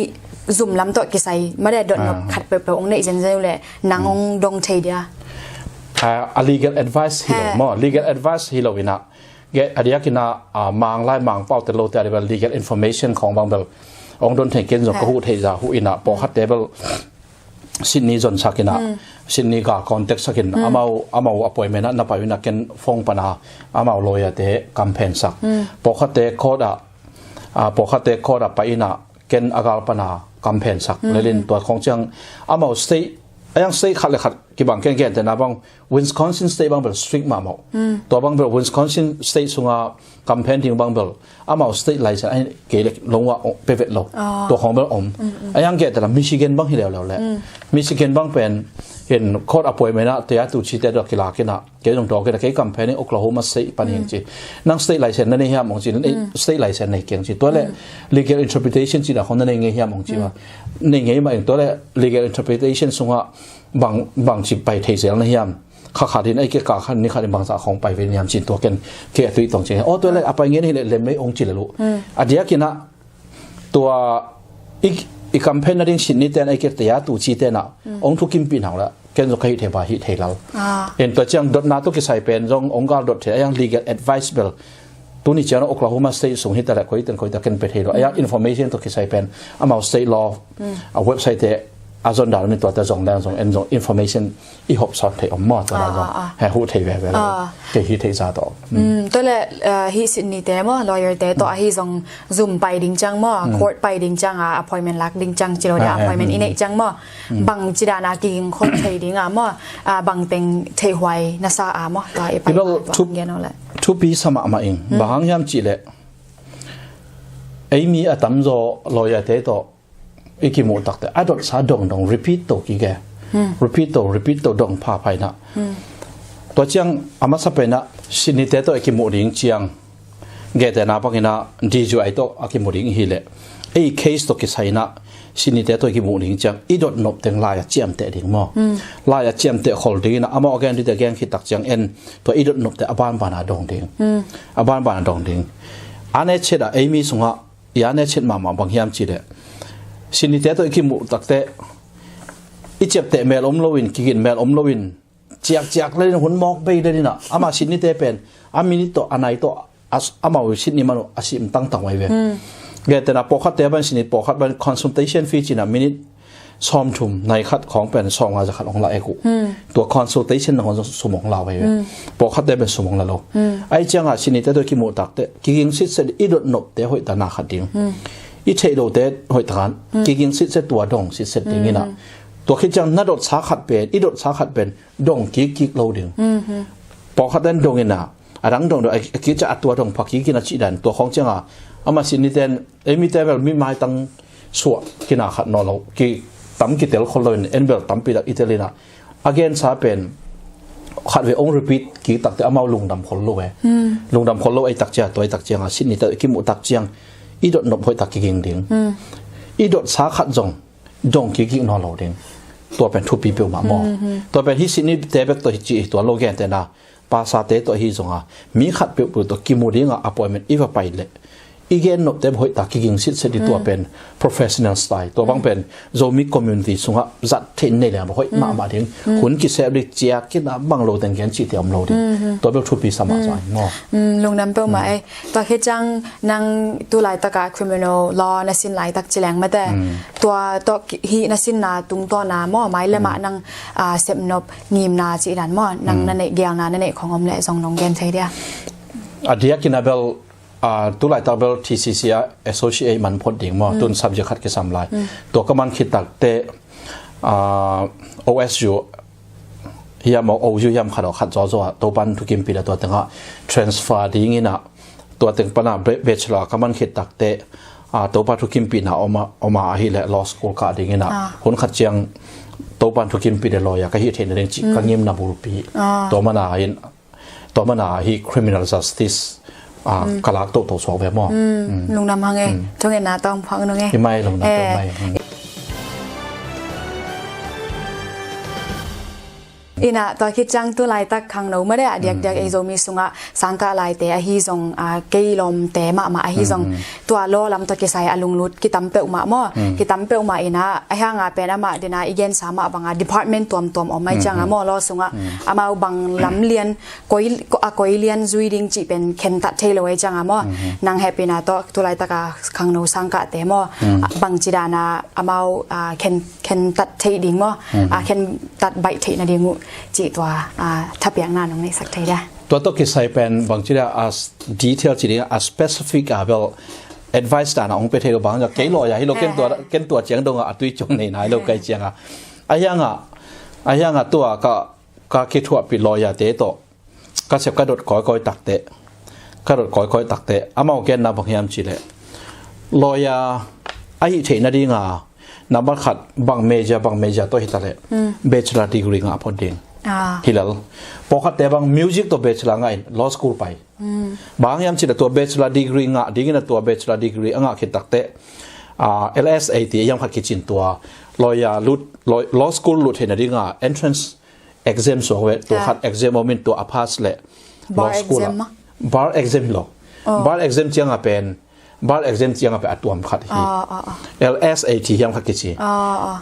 ซุ่มล้ำตัวกิไซไม่ได้โดนขัดเปิดองค์ในเจนเซลเลยนางองดงเทียlegal advice ฮิโลมั่ว legal advice ฮิโลวินะเกอเดียกินะมังไล่มังเป้าแต่โลแต่เรื่อง legal information ของบางเบลองค์โดนเทเกนจงก็หูเทียหูอินะปอคัดเดเบลสินนี้จนสักินะสินนี้ก็คอนเท็กซ์สักินอามาappointmentนับไปวินะเกนฟงปนาอามาลอยเตะคัมเพนสักปอคัดเตะโคดไปอินะเกนอากาลปนาคัมเพนสักเลยลินตัวของจังอามาสเตย์ยังสเตย์ขัดเลยขัดกี่บางเกนแต่นะบาง Wisconsin State บางเบล strict มาหมดตัวบางเบล Wisconsin State สุงาคัมเพนทิ้งบางเบลอามาสเตย์ไลเซนไอ้เกล็กลงว่าเปเวตลงตัวของเบลยังเกแต่ละมิชิแกนบางที่แล้วแหละมิชิแกนบางเป็นเห็นโคดอภัยไม่นะแต่ยัดตัวชีเตอร์กีฬากินะเกจงตัวกินะเกคัมเพนในโอคลาโฮมาสเตย์ปันยังจีนั่งสเตย์ไลเซนนั่นเองมองจีนั่นสเตย์ไลเซนในเก่งจีตัวเลย legal interpretation จีนะคนนั่นเองมองจีว่าในเงี้ยมาเองตัวเลย legal interpretation สุงว่าบางจีไปเทเสียงในยามขาดที่ไอ้เกี่ยขันนี่ขาดบางสาของไปเป็นยามจีนตัวกันเกี่ยตุยตรงจีโอ้ตัวเลยไปเงี้ยนี่เลยไม่องจีเลยลูกอันเดียกินะตัวอีคัมเพนนั่นเองสินนี่แต่ไอ้เกี่ยแต่ยาตูชีเตนะองทุกิมปีนเอาละเกินจะใครเทบาฮิเทเราเห็นตัวจังดอทนาตุกิใส่เป็นจงองค์การดอทเทยัง legal advice bill ตัวนี้เจ้าโอคลาโฮมาสเตย์ส่งให้แต่ละคนแต่คนแต่กันไปเทเราไอ้ information ตุกิใส่เป็นอามา state law เว็บไซต์อาจารย์ดาวมีตัวแต่ส่งแรงส่งเอ็นส่ง information อีหอบสอดเทอมมอตัวนั้นส่งให้หูเทแบบนั้นเกี่ยฮิเทซาต่อตัวละฮิสินนี่แต่มั่ว lawyer แต่ตัวฮิส่ง zoom ไปดิ้งจังมั่ว court ไปดิ้งจังappointment ลักดิ้งจังจิโรดา appointment อินเอกจังมั่วบางจิดานากิงคนเทดิ้งมั่วบางเต็งเทหวยนาซามั่วตัวไอ้ไปตัวเงี้ยนั่นแหละทุบปีสมัครมาเองบางยามจีเลยไอ้มีอาตั้มโจ lawyer แต่ตัวอีกกี่โมตักแต่อดสาดง repeat ตัวกี่แก repeat ตัวดงพาไปนะตัวเจียงอามาสเปนะสินิเตตัวอีกกี่โมดิ่งเจียงแกแต่นาพักนะดีจูไอตัวอีกกี่โมดิ่งฮิเลไอ้ case ตัวกี่ไซนะสินิเตตัวอีกกี่โมดิ่งเจียงอีดนบเต็งลายเจียมเตดิ่งมั้งลายเจียมเตขอลดิ่งนะอามาแกนที่แต่แกงคิดตักเจียงเอ็นตัวอีดนบแต่อบานบานาดงดิ่งอบานบานาดงดิ่งอันนี้เช็ดไอ้มีสงะยาเนี่ยเช็ดมาบางยามจีเดสินิเตตัวอีกมุตักเตอีเจ็บเตะเมลอมโลวินกินเมลอมโลวินเจียกเลยหุ่นมอกไปเลยนี่นะอามาสินิเตเป็นอามินิโตอันไหนโตอามาวิสินิมันอาศิมตั้งไว้เว้ยเกแต่นะปกติบันสินิปกติบัน consultation fee จีน่ะมินิซ้อมทุ่มในคัดของเป็นซองอาจจะคัดของเราเองกูตัว consultation ของสมองเราไปเว้ยปกติเป็นสมองเราไอ้เจ้าสินิเตตัวอีกมุตักเตกินสิเสด็จอีดนบเตหอยตานาขัดดิ้งอีเทโดเตหอยทานกินสิเสตัวดงสิเสดิ่งนี่นะตัวคิดจังนัดดสาขัดเป็นอีดสาขัดเป็นดงกิกเราดิ่งปอกขัดเดินดงนี่นะอันดังดงโดยคิดจะอัดตัวดงพักกินอาชีดันตัวของจังอามาสินิเตนมีแต่แบบมีไม้ตั้งสวดกินอาขัดนอนเรากิตั้มกิเตลคนเราเอ็นเบลตั้มปีดักอิตาลีนะagain ซาเป็นขัดเวองรีพีทกิตักแต่อามาลุงดำคนโลเวลุงดำคนโลไอตักเจียตัวไอตักเจียงสินิเตกิมุตักเจียงอีดนบหอยตักกิงดิ่งอีดสาขัดจงดงกินอนเราดิ่งตัวเป็นทุบปีเปียวมาหม้อตัวเป็นฮิสินีเตเบกตัวจีตัวโลแกนแต่นาภาษาเตตัวฮิจงมีขัดเปียวตัวกิมูดิ่งappointmentอีว่าไปเลย อีเกนโนเต็มหอยตากิงสิทธิ์เสด็จตัวเป็น professional style ตัวบางเป็นโซมิ community สุงะจัดเทนในเนี่ยหอยมาถึงหุ่นกิเสบริเจียกินบางโลแต่งกันจีเตียมโลดิตัวเป็นทุบปีสมัครใจงอลงน้ำเปล่าไหมตัวเคจังนางตัวหลายตากา criminal law นัสินหลายตักแจงมาแต่ตัวฮีนัสินนาตุงตัวนาหม้อไม้ละมานางเสพนบงีมนาจีดันหม้อนางนั่นเองเกียงนานั่นเองของอมเล่ส่งน้องแกนใช่เดียอดีตกินาเบลตัวหลายตัวเบล TCC Associate มันพอดิ่งมั้งตุน subject ขัดกันสำหรับตัวก็มันคิดตักเตOSU เฮียมOSU ยามขัดขัดจ่อตัวปันทุกิมปีละตัวตึงอ่ะ transfer ดิ่งนะตัวตึงปันอ่ะ bachelor ก็มันคิดตักเตตัวปันทุกิมปีนะเอามาฮิเล law school ก็ดิ่งนะคนขัดเจียงตัวปันทุกิมปีเดลอยก็ฮิตเห็นเรื่องจิก็ยิ้มนับบุรุปีตัวมันเห็นตัวมันฮิ criminal justiceกลากโตสองแบบมั้งลุงนำมาไงทุกเห็นนะต้องพังนึงไงไม่ลุงนำไม่อินะตอนคิดจังตัวลายตักขังหนูไม่ได้เด็กไอโซมีสุงะสังกาลายแต่ฮีซงเกยลมแต่มาฮีซงตัวโลลำตัวกิไซอลุงลุดกิตัมเปอมามั่วกิตัมเปอมาอินะไอห่างเป็นมาเดนะอีเกนสามบาง department ตัวออกไม่จังมั่วโลสุงะมาบางลำเลียนกอยเลียนจุยดิงจีเป็นเคนตัดเทลไว้จังมั่วนางแฮปปี้นะตัวลายตักขังหนูสังกาแต่มั่วบางจีดานะมาเคนตัดเทดิงมั่วเคนตัดใบเทนะดิงูจีตัวถ้าเปียงหน้าน้องในสักทีได้ตัวตัวกิจใส่เป็นบางทีเราdetail จีนี้specific แบบ advice ต่างๆองค์ประเทศบางอย่างเกี่ยวกับให้เราเก็นตัวเจียงตรงตุยจงในไหนเราใกล้เจียงไอ้ยังตัวก็คิดว่าปิดลอยเตะโตก็เสพกระโดดคอยตักเตะกระโดดคอยตักเตะอามาเกนนับางอย่างจีเลยลอยไอ้เทนดีงานับขัดบางเมจตัวฮิตเลยbachelor degree งาพอดีฮิลล์พอขัดแต่บางมิวสิกตัว bachelor ไง law school ไปบางยามชิดตัว bachelor degree งาดีกินตัว bachelor degree งาคิดตักเตะLSAT ยังขัดกิจตัว lawyer ลุด law school ลุดเห็นดีงา entrance exam ส่วนตัวขัด exam มินตัว pass เลย law school bar exam หรอ bar exam เจียงเป็นบาร์ exam ที่ยังเป็นตัวมันขัดฮี LSAT ยังขัดกิจ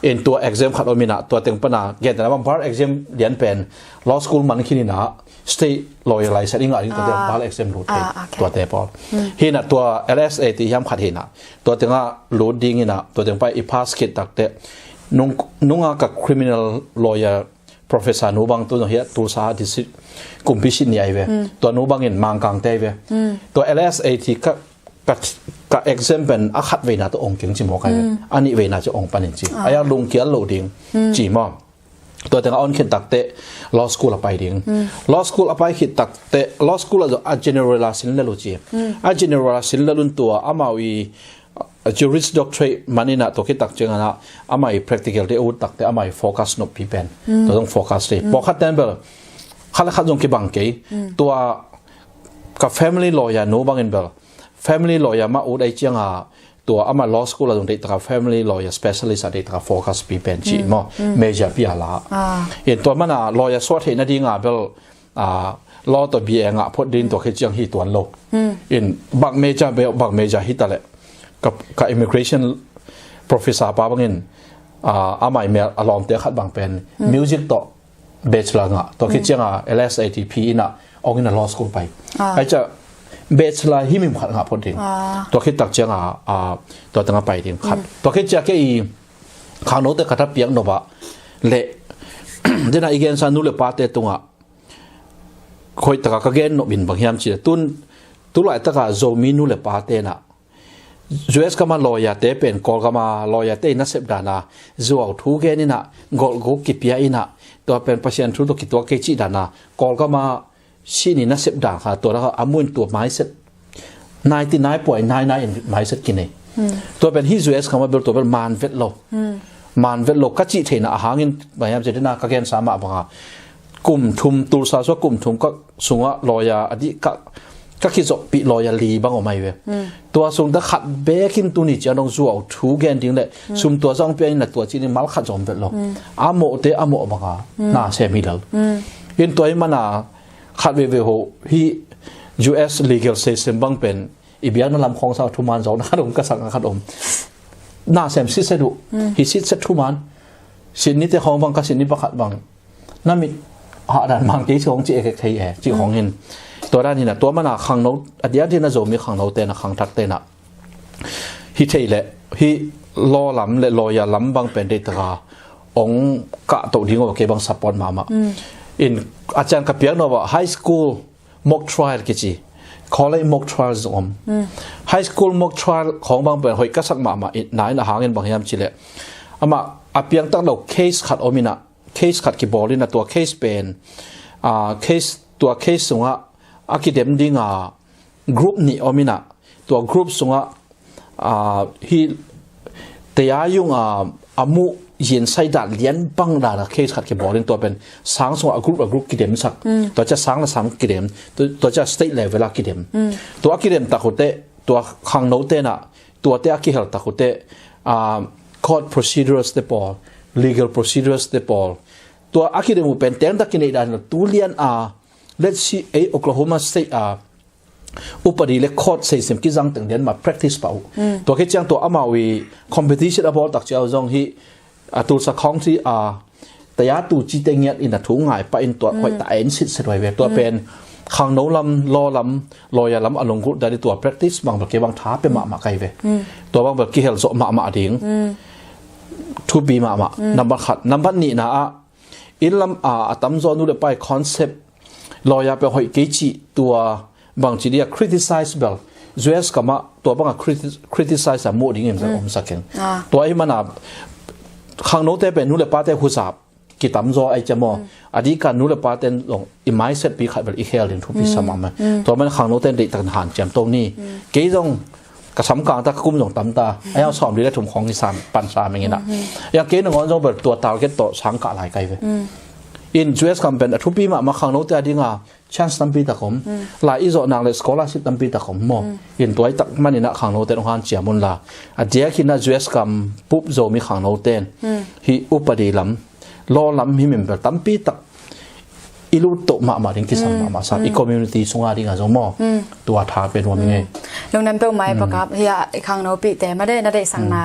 อินตัว exam ขัดอมินะตัวเต็งปนาเกี่ยแต่ว่าบาร์ exam เรียนเป็น law school มันคิดนี่นะ stay lawyer license อะไรตัวเต็งบาร์ exam รูดตัวเต็งพอฮีน่ะตัว LSAT ยังขัดฮีน่ะตัวเต็งอ่ะรูดดิ้งนี่นะตัวเต็งไปอี pass คิดตักเตะนุ่งกับ criminal lawyer professor นูบังตัวเฮียตัวสาธิตกลุ่มพิชิตใหญ่เว้ตัวนูบังเห็นมังกังเต้เว้ตัว LSAT ก็exam เป็นอาคัดเวน่าตัวองค์เก่งจิโมกันอันนี้เวน่าจะองค์ปันจริงอายังลงเกียร์โหลดิ้งจีมอมตัวแต่งอันเขียนตักเตะ law school ไปดิ้ง law school ไปขีดตักเตะ law school จะ general สินเลลุจีgeneral สินเลลุนตัวอามาวี juris doctorate มันนี่นะตัวขีดตักเจงนะอามาวี practical ที่อุดตักเตะอามาวี focus นบพีเป็นตัวต้อง focus เลยพอขัดเต็มเบลขัดจงกี่บังเกยตัวกับ family lawyer นู้บังเงินเบลfamily lawyer มาอุดไอเจียงตัวอามา law school เราตรงนี้ตัว family lawyer specialist อะไรตัว focus ปีเป็นจีมั้ง major ปีอะไรเห็นตัวมันlawyer สวดเห็นนาดีงาเบลlaw ตัว BA งะพอดินตัวเขาเจียงฮีตัวโลเห็นบัก major เบลบัก major ฮีตัวเลยกับ immigration professor ป้าบังเงินอามาเมลอารมณ์เตะขัดบังเป็น music ตัว bachelor งะตัวเขาเจียงLSAT PE น่ะเอาเงิน law school ไปไอจะเบสลาฮิมิมขัดหาพอดีตัวคิดตักเจียงตัวตั้งไปดิ้งขัดตัวคิดจากไอ้ข้าวโน้ตขัดเปียงโนบะเละเดี๋ยวนะอีกอย่างสนุเลปาเตตุงคอยตะกะเกนโนบินบางยามจีตุลายตะกะโจมินุเลปาเตนะUS ก็มาลอยเตเป็นกอลก็มาลอยเตนัสเซบดานะจัวทูเกนี่นะกอลกูกิปยาอินะตัวเป็นพัชยันทุตัวกิตัวเกจิดานะกอลก็มาชีนี่นักเสพด่างค่ะตัวแล้วก็อามุนตัวไม้เสร็จ99.99ไม้เสร็จกินเองตัวเป็นฮิซูเอสคำว่าเป็นตัวเป็นมานเวทโลก็จีเทนะอาหารเงินพยายามจะได้น่าก็แกนสามารถบอกกลุ่มทุมตูซาสว่ากลุ่มทุมก็สูงว่าลอยอดีก็คิดว่าปีลอยลีบ้างออกมาเว้ยตัวสูงแต่ขัดเบกินตัวนี้จะต้องสู้เอาทูแกนดิ้งเลยซุ่มตัวจ้องเป็นน่ะตัวจีนี่มัลขัดจอมเวทโลอาโมเตอาโมบ้างน่าเซมิลล์ยินตัวมันขัดเวโฮฮี US legal system บังเป็น อีเบียนั่นลำคงสาวทุมันจอกนักอมกษัตริย์ขัดอมน่าเสมสิเสดุฮิสิเสทุมันสินนี้แต่ของบางกับสินนี้ประคัดบางนั่นมีหาด่านบางที่ของจีเอกไทยจีของเห็นตัวด้านนี้นะตัวมันอะขังโนอดีตที่น่าจะมีขังโนเตนะขังทักเตนะฮิเทเลฮิรอลำและรอยาลำบางเป็นเดตราองกะตัวดิ้งว่าเก็บบางสปอนมาอินอาจารย์กับเปียกนะว่าไฮสคูลม็อกทริลกิจิcollege mock trials high school mock trial ของบางเป็นหอยกษัตริย์มาอีไหนนะหาเงินบางอย่างจิเลอามาอาเพียงตั้งเรา case ขัดอมินะ case ขัดกีบอลินะตัว case เป็นcase ตัว case ส่งอ่ะอากิเดมดิ้งgroup นี่อมินะตัว group ส่งอ่ะฮีเตียยุงอามุยินไซดัดเลี้ยนบังดาเคสขัดกีบอลินตัวเป็นสังส่งกรุ๊ปกิเดมสักตัวจะสังละสังกิเดมตัวจะ state level กิเดมตัวกิเดมตะคุเตตัวขังโนเตนะตัวเตะกิเฮลตะคุเตcourt procedures เตปอล legal procedures เตปอลตัวกิเดมเป็นเต็งตะกินในด้านตัวเลี้ยนlet's see Oklahoma State อุปดีเล็กคอร์ดเสียมกิจังตึงเดียนมา practice เปล่าตัวแค่จังตัวอามาวี competition บอลตักเจ้าจงฮีตัวสักของที่แต่ยาตัวจีเตงเงียอินถุงหายไปอินตัวคอยแต่เอ็นสิทธิ์สวยเวตัวเป็นขังโนลำลำลอยลำอารมณ์กุได้ตัว practice บางแบบบางท้าเป็นมาไกลเวตัวบางแบบกี่เฮลโซมาดิ่งทูบีมานับบัตรขัดนับบัตรนี่นะอินลำตั้มโซนูเดไป concept ลอยไปหอยกิจิตัวบางทีเดีย criticize เบล US กับมาตัวบาง criticize สามโมดิ่งเองจะอมสักเองตัวไอ้มันขังโนเตเป็นนูเลปาเตหุสาบกิตัมโซไอจมออดีการนูเลปาเตนลงอิไมเซตปีขัดแบบอีเฮลินทุปีสมัมตัวมันขังโนเตนเด็กตันหันแจมตรงนี้เกี่ยงกระสำกลางตะกุ่มลงตั้มตาไอ้เอาสอบดีได้ถุงของอีสานปันซาอย่างงี้นะอย่างเกี่ยงหนึ่งวันจงแบบตัวตาเก็ตโตสังกะหลายไกลเวอินจูเอสคัมเป็นทุปีมาขังโนเตอดีงาchance ตั้มปีตะคมหลายอีโซนางเลย scholarship ตั้มปีตะคมโมอินตัวไอ้ตักมันนี่นะขังโนเตนหันเจียมุนละเดียกินนะจูเอสคัมปุ๊บโจมีขังโนเตนฮีอุปดีลำล้อลำฮีมิมเปตั้มปีตักอิลูโตมาดิ้งกิสัมมาสักอีคอมมูนิตี้สงอาดิ้งอ่ะจงโมตัวท้าเป็นว่ามีไงลงนั้นเป้าหมายประกับเฮียขังโนปีแต่ไม่ได้สั่งนา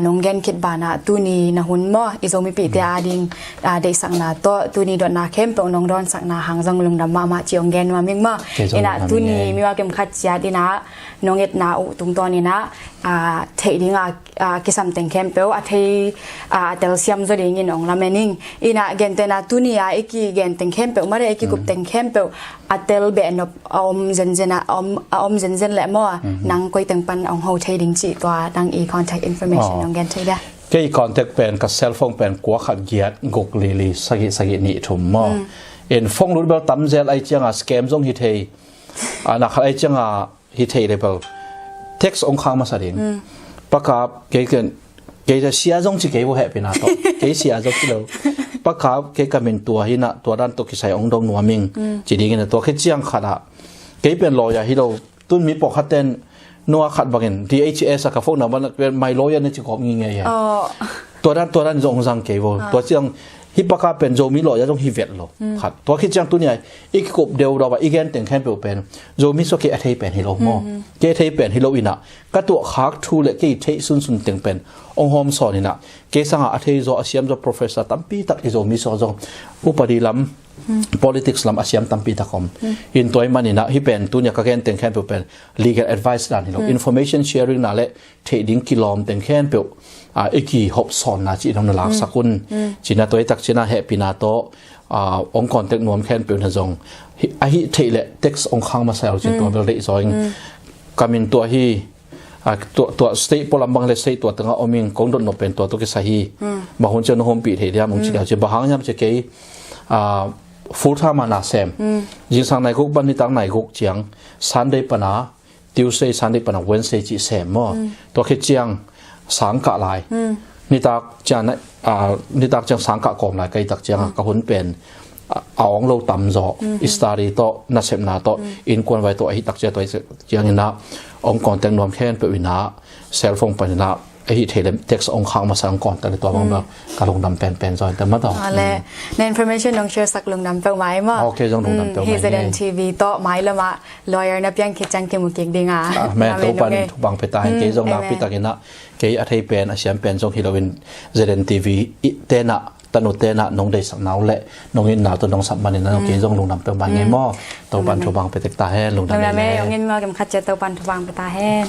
นงเกนคิดบานะตัวนี้นะหุ่นโมอิโซมีปีแต่ดิ้งได้สั่งนาตัวนี้โดนนาเข้มเป้านงดอนสั่งนาหางจังลงดำมาจีองเกนว่ามิ่งมาอินะตัวนี้มีว่าเก็มขัดยาดีนะนงเอ็ดนาอุตุงตอนนี้นะเทดิ้งกิสัมเต็งเข้มเป้าเทเตลเซียมจะดิ้งอินองลาเมนิงอินะเกนเตนะตัวนี้ไอ้กี่เกนเต็งเข้มเป้าไม่ได้ไอ้กี่กุบเต็งเข้มเป้าเตลเบนอมเจนเจนะอมเจนแหละมั่วนังกุยเต็งปันองโฮเทดิ้งจีตัวดังcontact information น้องแกนใช่ได้ก็อี contact เป็นกับ cell phone เป็นกัวขัดเกียรกกลีสกินี่ถุมมอเอ็นฟงรู้เบลตั้มเซลไอจังสแกมจงฮิตเฮนักไอจังฮิตเฮเลยเบล text องค้างมาสั่งประกาศเกี่ยจะเสียจงจีเกี่ยวเหตุเป็นอะไรต่อเกี่ยเสียจงที่เราประกาศเกี่ยกับเป็นตัวหินะตัวด้านตัวกิใส่องดงนัวมิงจีดีกันตัวแค่เจียงขัดอะเกี่ยเป็นรอยที่เราตุ้นมีปกขัดเต้นนัวขัดบางอย่าง DHS กับพวกนั้นมันเป็นไมโลยันนี่จะขอบงี้ไงตัวด้านจงสังเกตว่าตัวเจียงฮิปปากาเป็นโจมิโลยาจงฮิเวตโลขัดตัวคิดจังตัวนี้อีกกบเดียวเราว่าอีกแกนแต่งแค่เป็นโจมิโซเกะเทเป็นฮิโลโมเกะเทเป็นฮิโลอินะก็ตัวขาทูเล็กเกะเทซุนแต่งเป็นองค์โฮมสอนนี่นะเกสังอาเทโซอาเซียมโซ professor ตั้มปีตักโจมิโซจงอุปดีลำ politics ลำอาเซียมตั้มปีตักคมอินตัวมันนี่นะฮิเป็นตัวนี้ก็แกนแต่งแค่เป็น legal advice ด้านนี้ information sharing นั่นแหละเทดิ้งกิลอมแต่งแค่เป็นไอ้กี่หอบสอนนะจีนเราหลักสักคนจีน่าตัวไอ้ตักจีน่าเฮปินาโตองค์กรเทคโนโลยีแค่เป็นทรงไอ้เทเลเท็กซ์องค์ข้างมาใส่เอาจีนตัวเป็นเรื่องซอยกามินตัวที่ตัวสเตปพลังบางเลสเตตัวตั้งเอามิงกงโดนเป็นตัวตัวกิสาฮีบางคนจะโน้มปีเทียมึงจีเดียวจะบางอย่างจะเกี่ยฟูท่ามานาเซมยิงสังในกุกบันนี่ตั้งในกุกเจียงซันเดย์ปนาทิวเซย์ซันเดย์ปนาเวนเซย์จีเซมมั่วตัวคิดเจียงสังกะลายนี่ตากจะนี่ตากจังสังกะกองลายไกตักจังกะหุ่นเป็นเอาองเราต่ำจ่ออิสตารีโตนัชเซมนาโตอินกวนไว้ตัวไอ้ตักเจตัวจังนะองค์กรแต่งนวมแค่นเปวินาเซลฟงปนินา ไอ้เทเลเท็กซ์องค้างมาสังก่อนแต่ตัวบางแบบการลงนำเป็นจอยแต่มาต่อ อะไรใน information น้องเชื่อสักลงนำเป้าหมายมั้ง โอเคจงลงนำเป้าหมาย Hizden TV ต่อหมายละมา lawyer นับยังคิดจังเกมุกิงดิงอ่ะ แม่ตัวปันทุบางไปตายเกยจงนับพิตากินะเกยอัฐิเป็นอาเซียนเป็นจงฮิโรวินเซเดนทีวีเตนะตนุเตนะน้องได้สักนาวเละน้องยินนาวตัวน้องสับมันนะน้องเกยจงลงนำเป้าหมายไงมั่วตัวปันทุบางไปตกตาให้ลงนำ ลง ได้ นำแม่ยองเงินมากับคัดเจตัวปันทุบางไปตาแห้ง